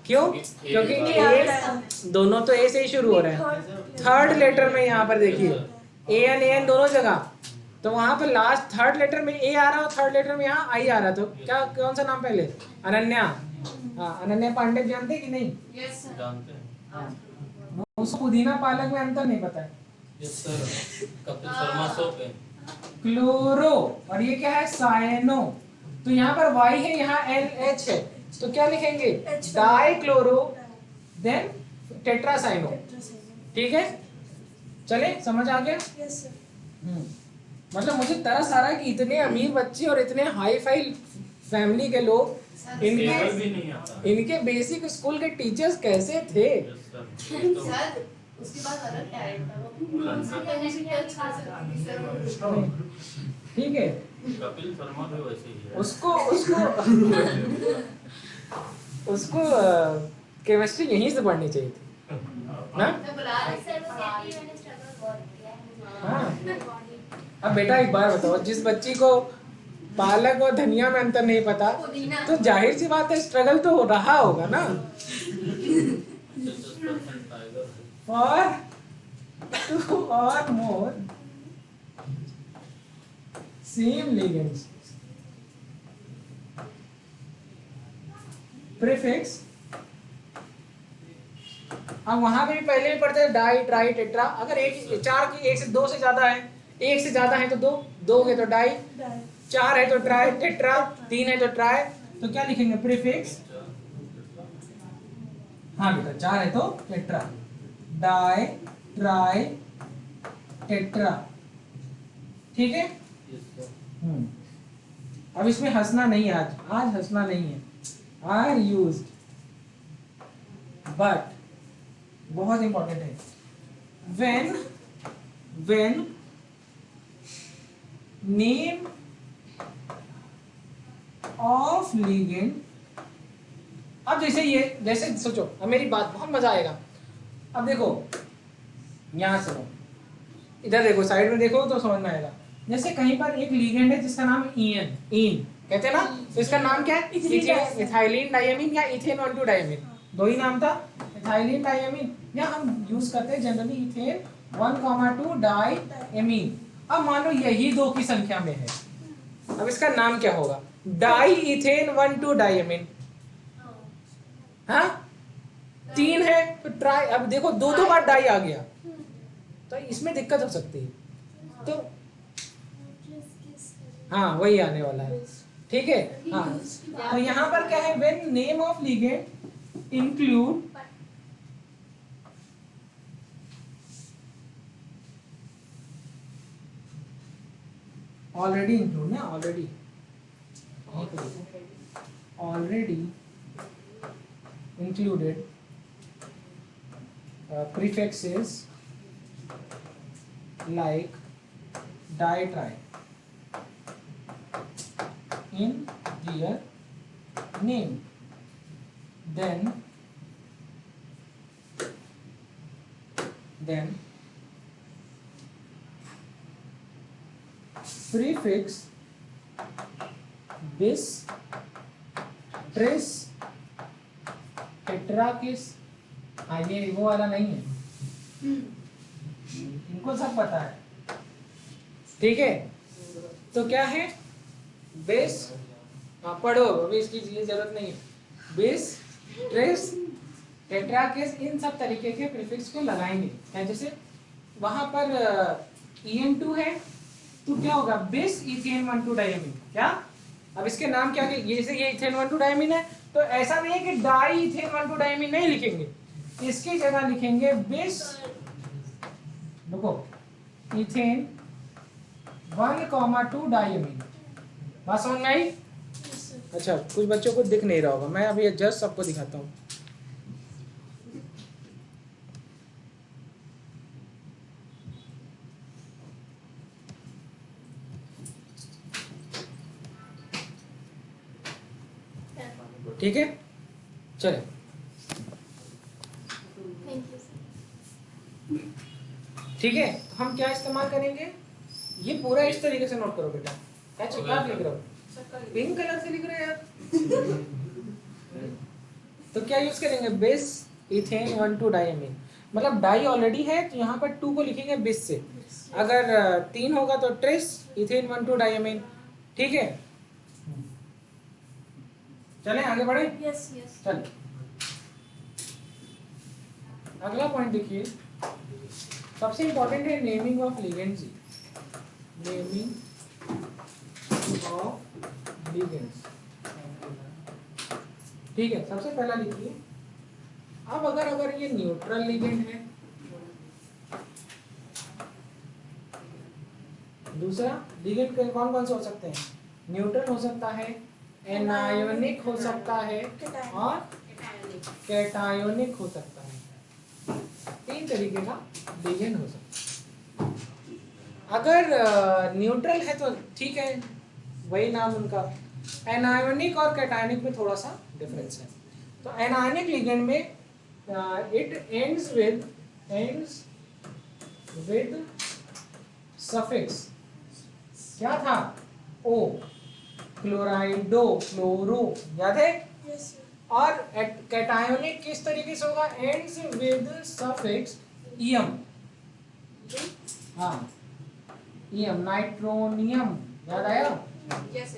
A: क्यों? क्योंकि ए, दोनों तो ए से ही शुरू हो रहे हैं. थर्ड लेटर में यहाँ पर देखिए एन दोनों जगह, तो वहां पर लास्ट थर्ड लेटर में ए आ रहा है और थर्ड लेटर में यहाँ आई आ रहा है. तो क्या, कौन सा नाम पहले? अनन्या. हाँ, अनन्या पांडे जानते कि नहीं?
C: यस सर, जानते हैं.
A: उसको पुदीना पालक में अंतर नहीं पता है.
C: Yes sir, Kapil Sharma soap है.
A: क्लोरो, और ये क्या है? साइनो. तो यहाँ पर Y है, यहाँ NH है, तो क्या लिखेंगे? Dichloro then tetracyano. ठीक है, चले, समझ आ गया?
B: Yes sir.
A: मतलब मुझे तरस आ रहा है कि इतने अमीर बच्चे और इतने हाई फाई फैमिली के लोग,
C: टेबल भी नहीं आता.
A: इनके बेसिक स्कूल के टीचर्स कैसे थे?
C: यस सर, ये तो
D: सर उसके बाद अलग टैलेंट था वो.
A: ठीक है,
C: कपिल शर्मा भी वैसे ही है.
A: उसको उसको उसको केमिस्ट्री यहीं से पढ़नी चाहिए थी ना. हाँ. अब बेटा एक बार बताओ, जिस बच्ची को पालक और धनिया में अंतर नहीं पता, तो जाहिर सी बात है स्ट्रगल तो हो रहा होगा ना. और 2 or more same ligands prefix. अब वहां पे भी पहले भी पढ़ते हैं डाई ट्राई टेट्रा. अगर एक 4 की, 1 से 2 से ज्यादा है, 1 से ज्यादा है तो 2, 2 है तो डाई, 4 है तो ट्राई टेट्रा, 3 है तो ट्राई. तो क्या लिखेंगे? प्रीफिक्स. हाँ बेटा, 4 है तो टेट्रा, डाई ट्राई टेट्रा. ठीक है. अब इसमें हंसना नहीं है, आज हंसना नहीं है. आर यूज्ड, बट बहुत इंपॉर्टेंट है. when name of ligand. अब जैसे ये, जैसे सोचो, अब मेरी बात, बहुत मजा आएगा. अब देखो यहां सुनो, इधर देखो, साइड में देखो तो समझ में आएगा. जैसे कहीं पर एक लिगेंड है जिसका नाम इन कहते हैं ना, तो इसका नाम क्या है? इथाइलिन डायमीन या इथेन 1,2 डायमीन, दो ही नाम था, इथाइलिन डायमीन, या हम यूज करते हैं जनरली इथेन 1,2 डायमीन. अब मान लो यही 2 की संख्या में है, अब इसका नाम क्या होगा? Di ethane 1,2 diamine. हाँ, 3 है तो ट्राई, अब देखो दो बार डाई आ गया तो इसमें दिक्कत हो सकती है। तो हाँ वही आने वाला है, ठीक है। हाँ तो यहाँ पर क्या है, when name of ligand include already include ना, already included prefixes like di-tri in their name, then prefix bis, tris, tetrakis, हाँ ये वो वाला नहीं है, इनको सब पता है, ठीक है। तो क्या है, बेस, हाँ पढ़ो अभी, इसकी जरूरत नहीं है। बेस, ट्रेस, टेट्राकिस, इन सब तरीके के प्रीफिक्स को लगाएंगे। जैसे वहां पर EN2 है तो क्या होगा, बेस इथेन 1,2 डायमीन। क्या, अब इसके नाम क्या है, ये इथेन 1,2 डायमीन है तो ऐसा नहीं है कि डाई इथेन 1,2 डायमीन नहीं लिखेंगे, इसकी जगह लिखेंगे बेस, देखो इथेन 1,2 डायमीन। बात समझ में आई? अच्छा, कुछ बच्चों को दिख नहीं रहा होगा, मैं अभी जस्ट सबको दिखाता हूँ। ठीक है, चले। ठीक है, तो हम क्या इस्तेमाल करेंगे, ये पूरा इस तरीके से नोट करो बेटा। क्या चिपका लिख रहे हो, पिंक कलर से लिख रहे हैं यार। तो क्या यूज करेंगे, बेस इथेन 1,2 डायमीन, मतलब डाई ऑलरेडी है तो यहाँ पर 2 को लिखेंगे बेस से, अगर 3 होगा तो ट्रेस इथेन 1,2 डायमीन। ठीक है, चलें आगे बढ़े।
B: Yes yes.
A: चलिए अगला पॉइंट देखिए, सबसे इंपॉर्टेंट है naming of ligands. Naming of ligands, ठीक है। सबसे पहला लिखिए, अब अगर ये न्यूट्रल लिगेंड है, दूसरा लिगेंड कौन कौन से हो सकते हैं, न्यूट्रल हो सकता है, एनायोनिक हो सकता है और कैटायोनिक हो सकता है। 3 तरीके का लिगेंड हो सकता है। अगर न्यूट्रल है तो ठीक है, वही नाम उनका। एनायोनिक और कैटायोनिक में थोड़ा सा डिफरेंस है। तो एनायोनिक लिगेंड में इट एंड्स विद सफिक्स, क्या था, ओ, क्लोराइडो, क्लोरो, याद है।
B: यस
A: और कैटायोनिक किस तरीके से होगा, एंड्स विद सफिक्स ईएम, हाँ ईएम, नाइट्रोनियम, याद आया।
D: यस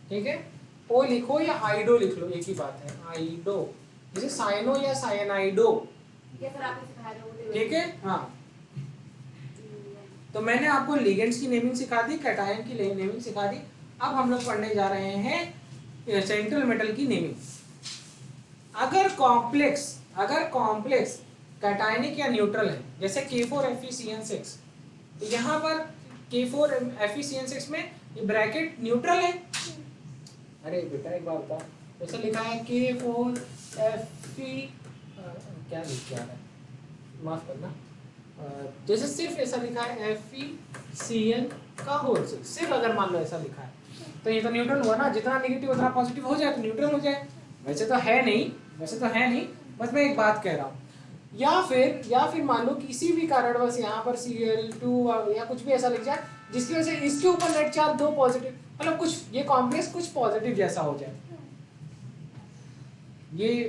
A: ठीक है, ओ लिखो या आइडो लिख लो, एक ही बात है, आइडो, जैसे साइनो या साइनाइडो,
D: ये फिर आपने सिखाया था वो।
A: ठीक है। हाँ, तो मैंने आपको लिगेंड्स की नेमिंग सिखा दी, कैटायन की नेमिंग सिखा दी। अब हम लोग पढ़ने जा रहे हैं सेंट्रल मेटल की नेमिंग। अगर कॉम्प्लेक्स कैटायनिक या न्यूट्रल है, जैसे K4FeCN6, तो यहाँ पर K4FeCN6 में ये ब्रैकेट न्यूट्रल है। अरे बेटा एक बात बताओ, जैसे लिखा है K4Fe, क्या लिख के आ रहा है, माफ करना, जैसे सिर्फ ऐसा लिखा है FeCN का होल 6, सिर्फ अगर मान लो ऐसा लिखा है तो ये तो न्यूट्रल हुआ ना, जितना नेगेटिव उतना पॉजिटिव हो जाए तो न्यूट्रल हो जाए। वैसे तो है नहीं, बस मैं एक बात कह रहा हूँ। या फिर मान लो किसी भी कारणवश यहाँ पर Cl2 या कुछ भी ऐसा लिख जाए जिसकी वजह से इसके ऊपर नेट चार्ज 2 पॉजिटिव, मतलब कुछ ये कॉम्प्लेक्स कुछ पॉजिटिव जैसा हो जाए। ये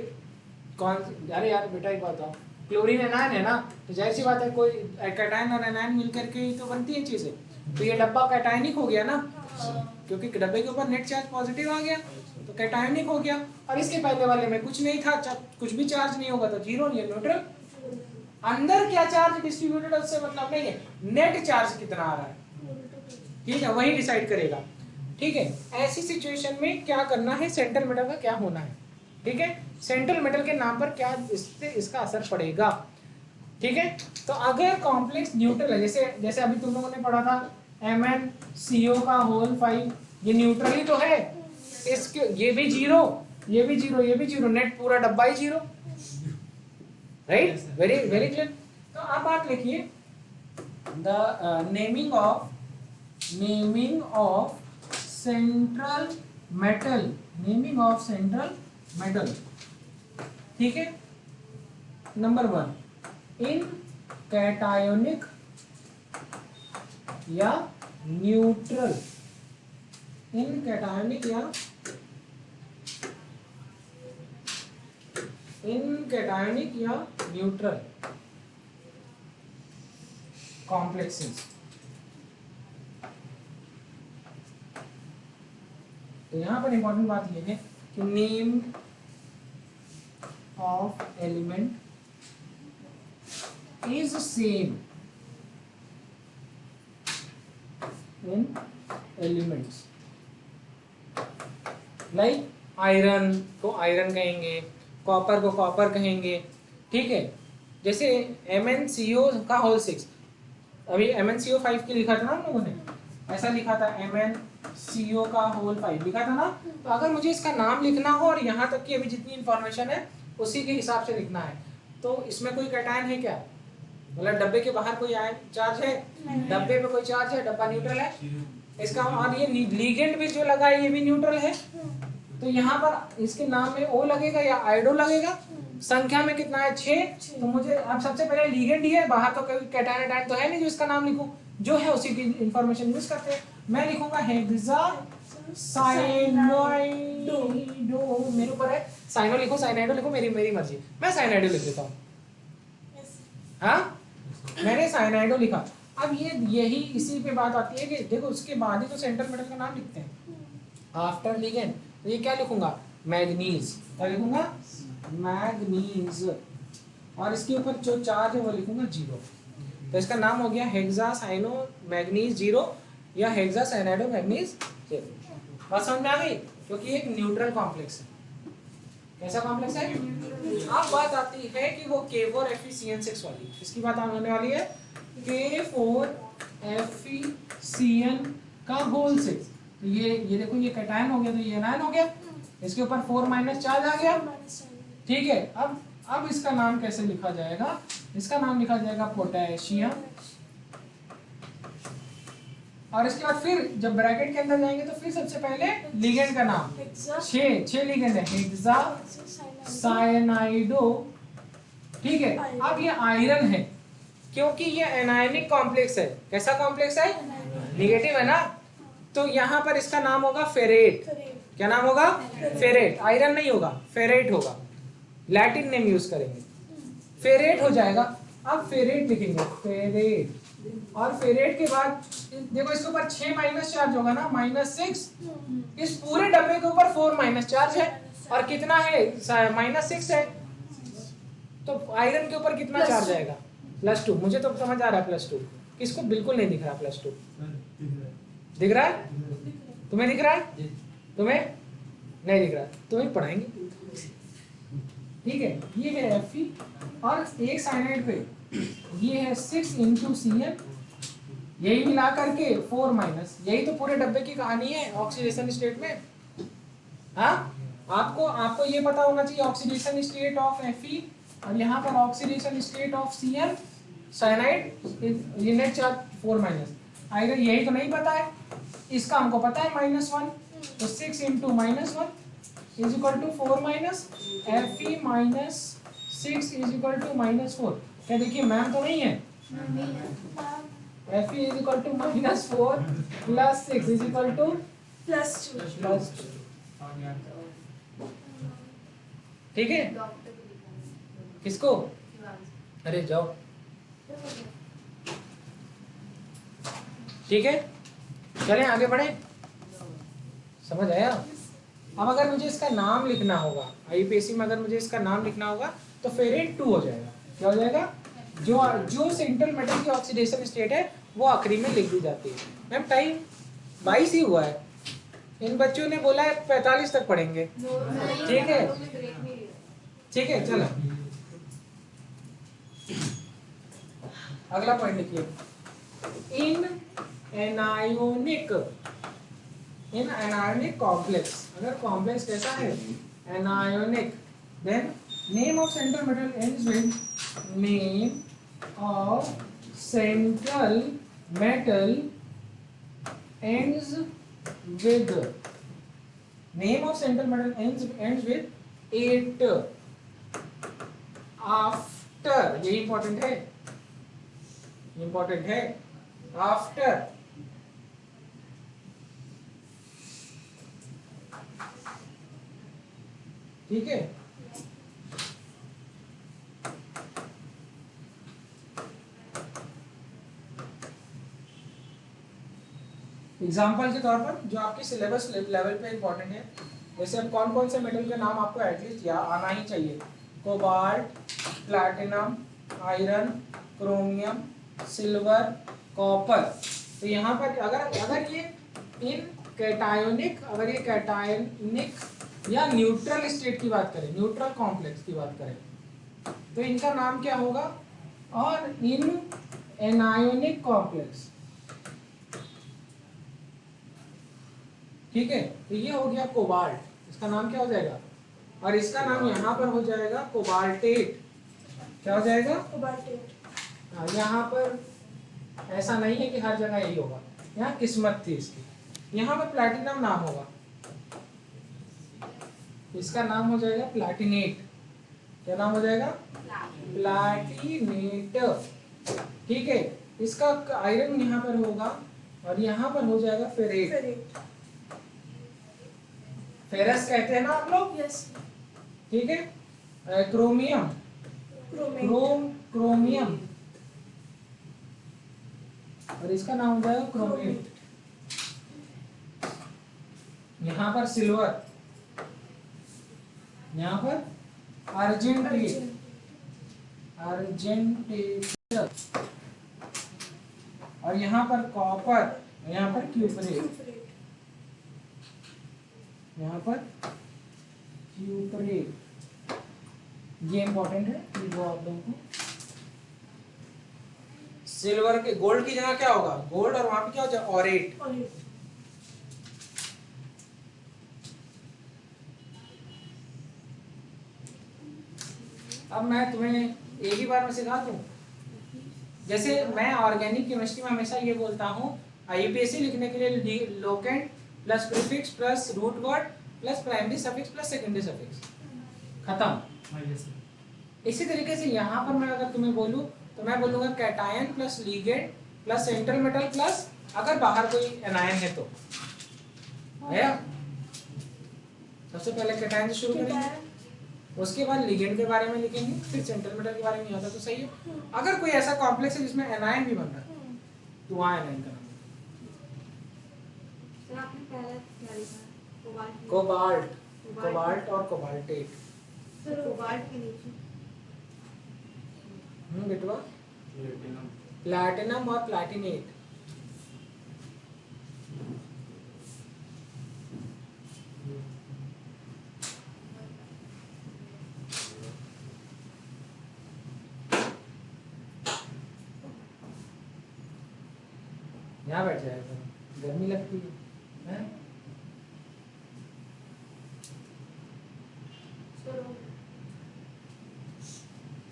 A: कौन, अरे यार बेटा एक बात बताओ, क्लोरीन एनायन है ना, तो जाहिर सी बात है कोई कैटायन और एनायन मिलकर के तो बनती है चीजें, तो ये डब्बा कैटायनिक हो गया ना, क्योंकि डब्बे के ऊपर नेट चार्ज पॉजिटिव आ गया तो कैटायनिक हो गया। और इसके पहले वाले में कुछ नहीं था, कुछ भी चार्ज नहीं होगा तो जीरो, ये न्यूट्रल। अंदर क्या चार्ज डिस्ट्रीब्यूटेड है उससे मतलब नहीं है, नेट चार्ज कितना आ रहा है, ठीक है, वही डिसाइड करेगा। ठीक है, ऐसी सिचुएशन में क्या करना है, सेंट्रल मेटल का क्या होना है। ठीक है, सेंट्रल मेटल के नाम पर क्या इससे इसका असर पड़ेगा। ठीक है, तो अगर कॉम्प्लेक्स न्यूट्रल है, जैसे अभी तुम लोगों ने पढ़ा था MnCO का होल 5, ये न्यूट्रल ही तो है। इसके ये भी जीरो, ये भी जीरो, ये भी जीरो, नेट पूरा डब्बा ही zero, right. Very very clear. तो अब बात लिखिए, the naming of central metal, naming of central metal. ठीक है, नंबर 1 इन कैटायोनिक या न्यूट्रल, इन कैटायोनिक या न्यूट्रल कॉम्प्लेक्सेस। तो यहां पर इंपॉर्टेंट बात यह है कि name of element is same in elements, like iron को आयरन कहेंगे, कॉपर को कॉपर कहेंगे। ठीक है, जैसे MnCO का होल 6, अभी MnCO 5 की लिखा था ना हम लोगों ने, ऐसा लिखा था MnCO का होल 5 लिखा था ना। तो अगर मुझे इसका नाम लिखना हो और यहाँ तक की अभी जितनी इंफॉर्मेशन है उसी के हिसाब से लिखना है, तो इसमें कोई कैटायन है क्या, मतलब डब्बे के बाहर कोई आयन चार्ज है, डब्बे पे कोई चार्ज है, डब्बा न्यूट्रल है इसका, और ये लिगेंड भी जो लगा है ये भी न्यूट्रल है। तो यहाँ पर इसके नाम में O लगेगा या आयोडो लगेगा। संख्या में कितना है, 6। तो मुझे अब सबसे पहले लिगेंड ही है, बाहर तो कोई कैटायन तो है नहीं जो इसका नाम लिखूं, जो है उसी की इंफॉर्मेशन यूज करते हैं। मैं लिखूंगा हेक्सा साइनाइडो, मेरे ऊपर है, साइनो लिखो साइनाइडो लिखो, मेरी मर्जी, मैं साइनाइडो लिख देता हूँ। हाँ, मैंने साइनाइडो लिखा। अब ये यही इसी पे बात आती है कि देखो उसके बाद ही तो सेंट्रल मेटल का नाम लिखते हैं आफ्टर लिगेंड। तो ये क्या लिखूंगा, मैग्नीज, क्या लिखूंगा, मैग्नीज, और इसके ऊपर जो चार्ज है वो लिखूंगा 0। तो इसका नाम हो गया हेक्सा साइनो मैग्नीज 0 या हेक्सा साइनाइडो मैग्नीज 0। बात समझ में आ गई, क्योंकि एक न्यूट्रल कॉम्प्लेक्स है। कैसा कॉम्प्लेक्स है। अब बात आती है कि वो K4FeCN6 वाली, इसकी बात होने वाली है K4FeCN का होल 6। तो ये देखो, ये कैटायन हो गया तो ये एनायन हो गया, इसके ऊपर 4- चार्ज आ गया। ठीक है, अब इसका नाम कैसे लिखा जाएगा, इसका नाम लिखा जाएगा पोटेशियम, और इसके बाद फिर जब ब्रैकेट के अंदर जाएंगे तो फिर सबसे पहले लिगेंड का नाम, 6 लिगेंड है, हेक्सा साइनाइडो। ठीक है, अब ये आयरन है क्योंकि ये एनायनिक कॉम्प्लेक्स है। कैसा कॉम्प्लेक्स है, निगेटिव है ना, तो यहाँ पर इसका नाम होगा फेरेट। क्या नाम होगा, फेरेट। आयरन नहीं होगा, फेरेट होगा, लैटिन नेम यूज करेंगे, फेरेट हो जाएगा। अब फेरेट लिखेंगे, फेरेट, और फेरेट के बाद देखो इसके ऊपर 6- चार्ज होगा ना, -6। इस पूरे डब्बे के ऊपर 4- चार्ज है, और कितना है, -6 है, तो आयरन के ऊपर कितना चार्ज आएगा, +2। मुझे तो समझ आ रहा है +2, किसको बिल्कुल नहीं दिख रहा +2, दिख रहा है, तुम्हें दिख रहा है, तुम्हें नहीं दिख रहा, तुम्हें पढ़ाएंगे। ठीक है, ये है Fe, और एक साइनाइड पे ये है 6 × Cn, यही मिला करके 4-। यही तो पूरे डब्बे की कहानी है ऑक्सीडेशन स्टेट में। हाँ, आपको ये पता होना चाहिए ऑक्सीडेशन स्टेट ऑफ Fe, और यहाँ पर oxidation state of Cn cyanide, ये नेट चार्ज 4-। आयरन यही तो नहीं पता है, इसका हमको पता है -1, तो 6 × -1 is equal to 4-। Fe -6 is equal to -4। क्या देखिए मैम तो नहीं है, Fe is equal to -4 + 6 is equal to +2। ठीक है, किसको, अरे जाओ। ठीक है, चलें आगे बढ़े। समझ आया? अब अगर मुझे इसका नाम लिखना होगा आईयूपीएसी में, अगर मुझे इसका नाम लिखना होगा तो फेरेट 2 हो जाएगा। क्या हो जाएगा? जो जो सेंट्रल मेटल की ऑक्सीडेशन स्टेट है वो आखिरी में लिख दी जाती है। मैम टाइम 22 ही हुआ है, इन बच्चों ने बोला है 45 तक पढ़ेंगे। ठीक है ठीक है, चलो अगला पॉइंट लिखिए। इन एनायोनिक कॉम्प्लेक्स, अगर कॉम्प्लेक्स कैसा है? Anionic, then name of central metal ends with name of central metal ends with name of central metal ends with 8 after, ये इंपॉर्टेंट है, इंपॉर्टेंट है, आफ्टर ठीक है। एग्जाम्पल के तौर पर जो आपके सिलेबस लेवल पे इंपॉर्टेंट है, जैसे अब कौन कौन से मेटल के नाम आपको एटलीस्ट या आना ही चाहिए? Cobalt, platinum, iron, chromium, silver, copper. तो यहाँ पर अगर ये इन कैटायोनिक, अगर ये कैटायोनिक या न्यूट्रल स्टेट की बात करें, न्यूट्रल कॉम्प्लेक्स की बात करें, तो इनका नाम क्या होगा? और इन एनायोनिक कॉम्प्लेक्स, ठीक है। तो ये हो गया कोबाल्ट, इसका नाम क्या हो जाएगा? और इसका नाम यहाँ पर हो जाएगा कोबाल्टेट। क्या हो जाएगा?
B: कोबाल्टेट।
A: यहाँ पर ऐसा नहीं है कि हर जगह यही होगा, यहाँ किस्मत थी इसकी। यहाँ पर प्लैटिनम नाम होगा, इसका नाम हो जाएगा प्लैटिनेट। क्या नाम हो जाएगा? प्लैटिनेट, ठीक है। इसका आयरन यहाँ पर होगा और यहाँ पर हो जाएगा फेरेट। फेरस कहते हैं ना आप लोग?
B: यस।
A: ठीक है। क्रोमियम, क्रोमियम, और इसका नाम हो जाएगा क्रोमेट। यहाँ पर सिल्वर, यहाँ पर अर्जेंटेट, और यहाँ पर कॉपर, यहाँ पर क्यूपरेट, यहाँ पर क्यूपरेट। ये इंपॉर्टेंट है, वो आप लोगों को। सिल्वर के, गोल्ड की जगह क्या होगा? गोल्ड, और वहां पे क्या हो जाएगा? ऑरेट। अब मैं तुम्हें एक ही बार में सिखा दूं। जैसे मैं ऑर्गेनिक केमिस्ट्री में हमेशा ये बोलता हूँ, आईयूपीएसी लिखने के लिए locant plus prefix plus root word plus primary suffix plus secondary suffix, खत्म। इसी तरीके से यहाँ पर मैं अगर तुम्हें बोलूँ तो मैं बोलूँगा cation plus ligand plus central metal plus अगर बाहर कोई एनायन है तो है। सबसे पहले कैटायन से शुरू करेंगे, उसके बाद लिगेंड के बारे में लिखेंगे, फिर सेंट्रल मेटल के बारे में। आता तो सही है। अगर कोई ऐसा कॉम्प्लेक्स है जिसमें एनायन भी बन रहा है तो वहाँ एनायन का नाम कोबाल्ट, कोबाल्ट और कोबाल्टेट।
B: सर कोबाल्ट के नीचे
A: बेटवा प्लैटिनम और प्लैटिनेट। यहाँ बैठ जाएगा, गर्मी लगती है?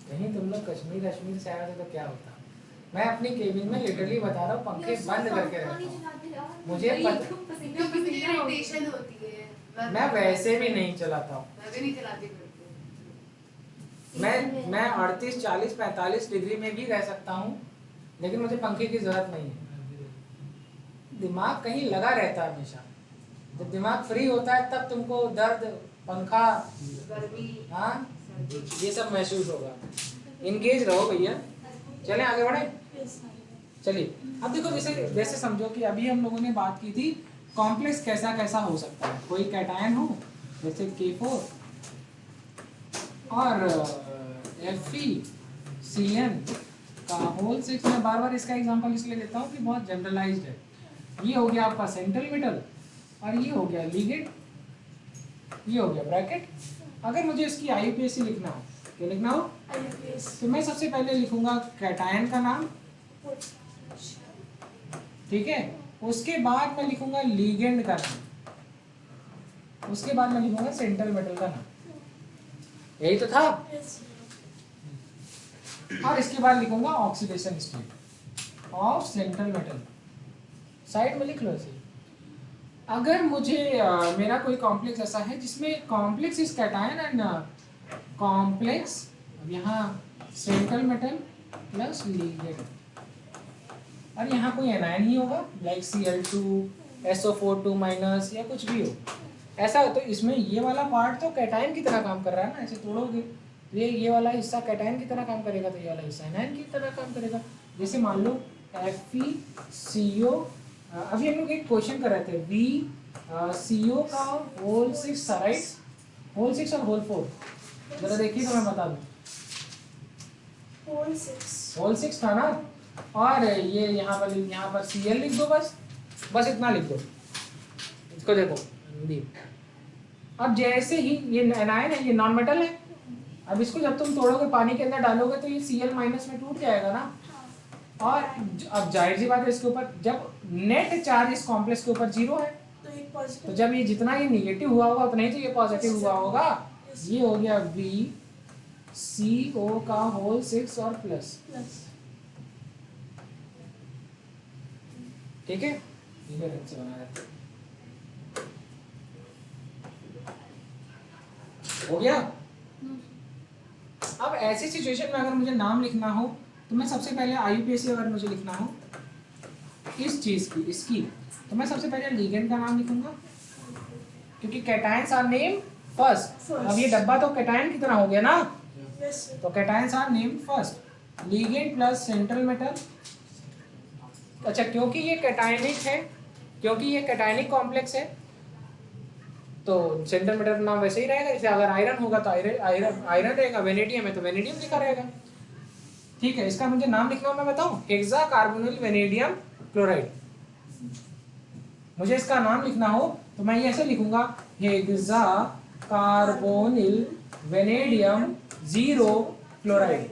A: कहीं तुम लोग कश्मीर से आए थे तो क्या होता? मैं अपनी केबिन में लिटरली बता रहा हूँ, पंखे बंद करके रहता हूँ। मुझे
D: इरिटेशन होती है।
A: मैं वैसे भी नहीं चलाता हूँ।
D: मैं भी नहीं चलाती करती।
A: मैं 38, 40, 45 डिग्री में भी रह सकता हूँ, लेकिन मुझे पंखे की जरूरत नहीं है। दिमाग कहीं लगा रहता है हमेशा। जब दिमाग फ्री होता है तब तुमको दर्द, पंखा,
D: गर्मी,
A: हाँ, ये सब महसूस होगा। इंगेज रहो भैया। चलें आगे बढ़े। चलिए अब देखो, जैसे समझो कि अभी हम लोगों ने बात की थी कॉम्प्लेक्स कैसा कैसा हो सकता है, कोई कैटायन हो जैसे K4 और FeCN का होल 6। मैं बार बार इसका एग्जांपल इसलिए देता हूँ कि बहुत जनरलाइज्ड है। ये हो गया आपका सेंट्रल मेटल और ये हो गया लिगेंड, ये हो गया ब्रैकेट। अगर मुझे इसकी IUPAC लिखना हो, क्या लिखना हो, तो मैं सबसे पहले लिखूंगा कैटायन का नाम, ठीक है, उसके बाद मैं लिखूंगा लिगेंड का नाम, उसके बाद मैं लिखूंगा सेंट्रल मेटल का नाम, यही तो था। और इसके बाद लिखूंगा oxidation state of central metal, side में लिख लो ऐसे। अगर मुझे मेरा कोई कॉम्प्लेक्स ऐसा है जिसमें complex is cation and complex, अब यहाँ सेंट्रल मेटल प्लस लिगेंड, और यहाँ कोई एनायन ही होगा लाइक Cl2 SO4 2- या कुछ भी हो ऐसा, तो इसमें ये वाला पार्ट तो कैटायन की तरह काम कर रहा है ना, ऐसे तोड़ोगे तो ये वाला हिस्सा कैटायन की तरह काम करेगा, तो ये वाला हिस्सा एनायन की तरह काम करेगा। जैसे मान लो FeCO, अभी हम लोग एक क्वेश्चन कर रहे थे VCO का होल 6 था राइट, होल 6 और होल 4, जरा देखिए तो मैं बता दूं, होल 6 था ना, और ये यहाँ पर Cl लिख दो, बस इतना लिख दो, इसको देखो। अब जैसे ही ये एनायन है, ये नॉन मेटल है, अब इसको जब तुम तोड़ोगे पानी के अंदर डालोगे तो ये Cl- में टूट जाएगा ना, और अब जाहिर सी बात है इसके ऊपर जब नेट चार्ज इस कॉम्प्लेक्स के ऊपर 0 है, तो जब ये जितना ये निगेटिव हुआ होगा उतना ही तो ये पॉजिटिव हुआ होगा। ये हो गया VCO का होल 6 और प्लस, ठीक है, ये ढंग से बना रहता हो गया। अब ऐसी सिचुएशन में अगर मुझे नाम लिखना हो तो मैं सबसे पहले IUPAC अगर मुझे लिखना हो इस चीज की, इसकी, तो मैं सबसे पहले लिगेंड का नाम लिखूंगा, क्योंकि कैटायंस आर नेम फर्स्ट। अब ये डब्बा तो कैटायन की तरह हो गया ना, तो cations are name first, ligand plus central metal. अच्छा, क्योंकि ये कैटायनिक है, क्योंकि ये कैटायनिक कॉम्प्लेक्स है, तो सेंट्रल मेटल का नाम वैसे ही रहेगा। जैसे अगर आयरन होगा तो आयरन रहेगा, वेनेडियम है तो वेनेडियम लिखा रहेगा, ठीक है। इसका मुझे नाम लिखना मैं बताऊं, हेक्सा कार्बोनिल वेनेडियम क्लोराइड। मुझे इसका नाम लिखना हो तो मैं ये ऐसे लिखूंगा, हेक्सा कार्बोनिल वेनेडियम 0 क्लोराइड,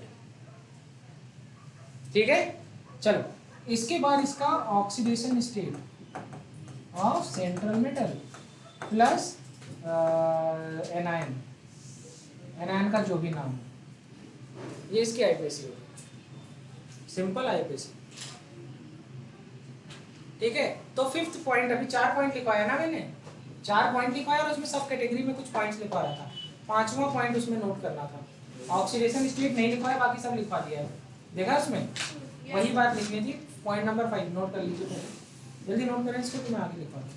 A: ठीक है। चलो, इसके बाद इसका oxidation state of central metal plus anion, anion का जो भी नाम हो, ये इसकी IUPAC होगी, सिंपल IUPAC, ठीक है। तो फिफ्थ पॉइंट, अभी 4 पॉइंट लिखवाया ना मैंने, 4 पॉइंट लिखवाया और उसमें सब कैटेगरी में कुछ पॉइंट्स लिखवा रहा था, 5वां पॉइंट उसमें नोट करना था। ऑक्सीडेशन स्टेट नहीं लिखवाया, बाकी सब लिखवा दिया है, देखा उसमें, वही बात लिखनी थी। पॉइंट नंबर 5 नोट कर लीजिए, तो जल्दी नोट करें इसको, तो मैं आगे लिखवा दूँ।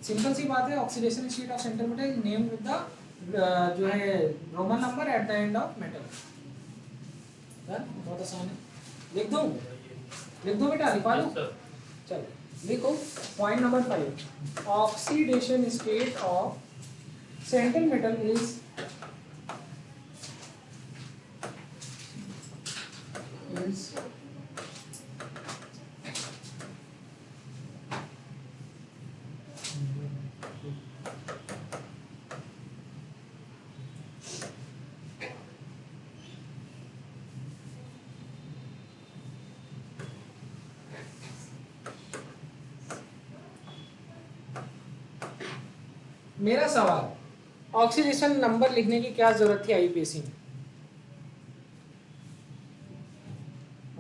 A: सिंपल सी बात है, oxidation state of central metal name with the जो है Roman number at the end of metal. बहुत आसान है, लिख दूं बेटा, लिखवा लो, चलो लिखो। Point number 5, oxidation state of central metal is मेरा सवाल, ऑक्सीडेशन नंबर लिखने की क्या जरूरत थी IUPAC में?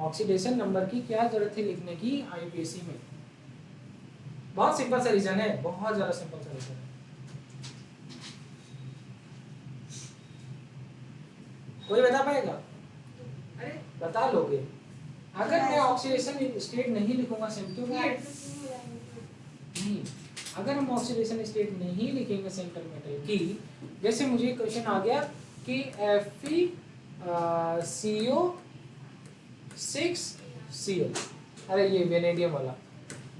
A: ऑक्सीडेशन नंबर की क्या जरूरत थी लिखने की IUPAC में? बहुत सिंपल सा रीजन है, बहुत ज्यादा सिंपल सा रीजन है। कोई बता पाएगा? अरे बता लोगे। अगर मैं ऑक्सीडेशन स्टेट नहीं लिखूंगा सिंपल, नहीं, अगर हम ऑक्सीडेशन स्टेट नहीं लिखेंगे सेंट्रल मेटल की, जैसे मुझे क्वेश्चन आ गया कि FeCO6CO, अरे ये वेनेडियम वाला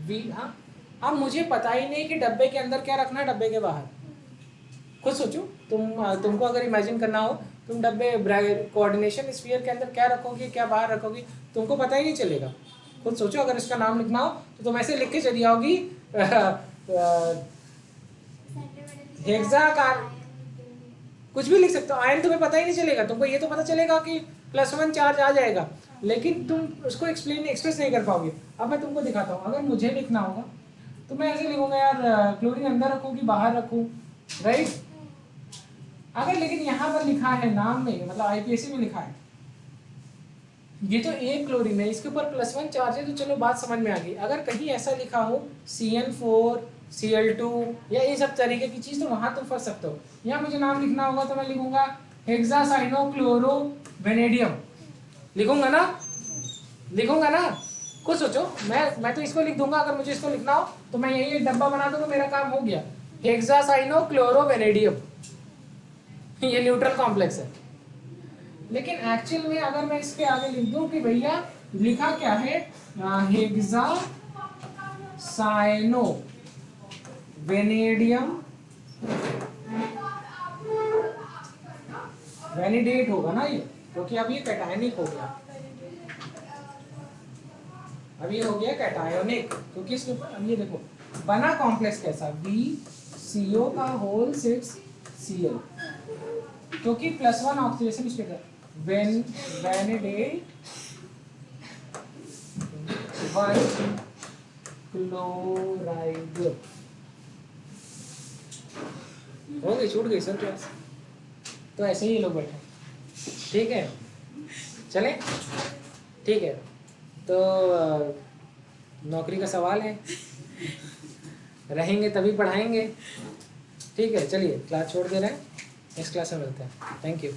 A: वी। हाँ, अब मुझे पता ही नहीं कि डब्बे के अंदर क्या रखना है, डब्बे के बाहर। खुद सोचो, तुमको अगर इमेजिन करना हो तुम डब्बे कोऑर्डिनेशन स्फीयर के अंदर क्या रखोगे, क्या बाहर रखोगी, तुमको पता ही नहीं चलेगा। खुद सोचो, अगर इसका नाम लिखना हो तो तुम ऐसे लिख के चली आओगी हेक्साकार, कुछ भी लिख सकते हो। आयन तुम्हें पता ही नहीं चलेगा, तुमको ये तो पता चलेगा कि +1 चार्ज आ जाएगा, लेकिन तुम उसको एक्सप्रेस नहीं कर पाओगे। अब मैं तुमको दिखाता हूँ, अगर मुझे लिखना होगा तो मैं ऐसे लिखूंगा यार, क्लोरीन अंदर रखूँ कि बाहर रखूँ, राइट। अगर लेकिन यहाँ पर लिखा है नाम में, मतलब आईपीएसी में लिखा है, ये तो एक क्लोरीन है, इसके ऊपर +1 चार्ज है, तो चलो बात समझ में आ गई। अगर कहीं ऐसा लिखा हो CN4 Cl2 या ये सब तरीके की चीज़, तो वहाँ तुम फंस सकते हो। यहाँ मुझे नाम लिखना होगा तो मैं लिखूंगा हेक्सासाइनोक्लोरोवेनेडियम, लिखूंगा ना। कुछ सोचो, मैं तो इसको लिख दूंगा। अगर मुझे इसको लिखना हो तो मैं यही एक डब्बा बना दूंगा, मेरा काम हो गया, हेक्सासाइनोक्लोरोवेनेडियम। ये न्यूट्रल कॉम्प्लेक्स है। लेकिन एक्चुअल में अगर मैं इसके आगे लिख दूं कि भैया लिखा क्या है, हेक्सासाइनोवेनेडियम, वेनिडेट होगा ना ये, क्योंकि अब ये कैटायनिक हो गया, अब ये हो गया कैटायोनिक, क्योंकि इसके ऊपर अब ये देखो बना कॉम्प्लेक्स कैसा, VCO का होल 6Cl, क्योंकि +1 ऑक्सीडेशन स्टेट है। वेनिडेट 1 क्लोराइड हो गई, छूट गई सर क्लास। तो ऐसे ही लोग बैठे, ठीक है, चलें, ठीक है। तो नौकरी का सवाल है, रहेंगे तभी पढ़ाएंगे, ठीक है। चलिए क्लास छोड़ दे रहे हैं, नेक्स्ट क्लास में मिलते हैं। Thank you.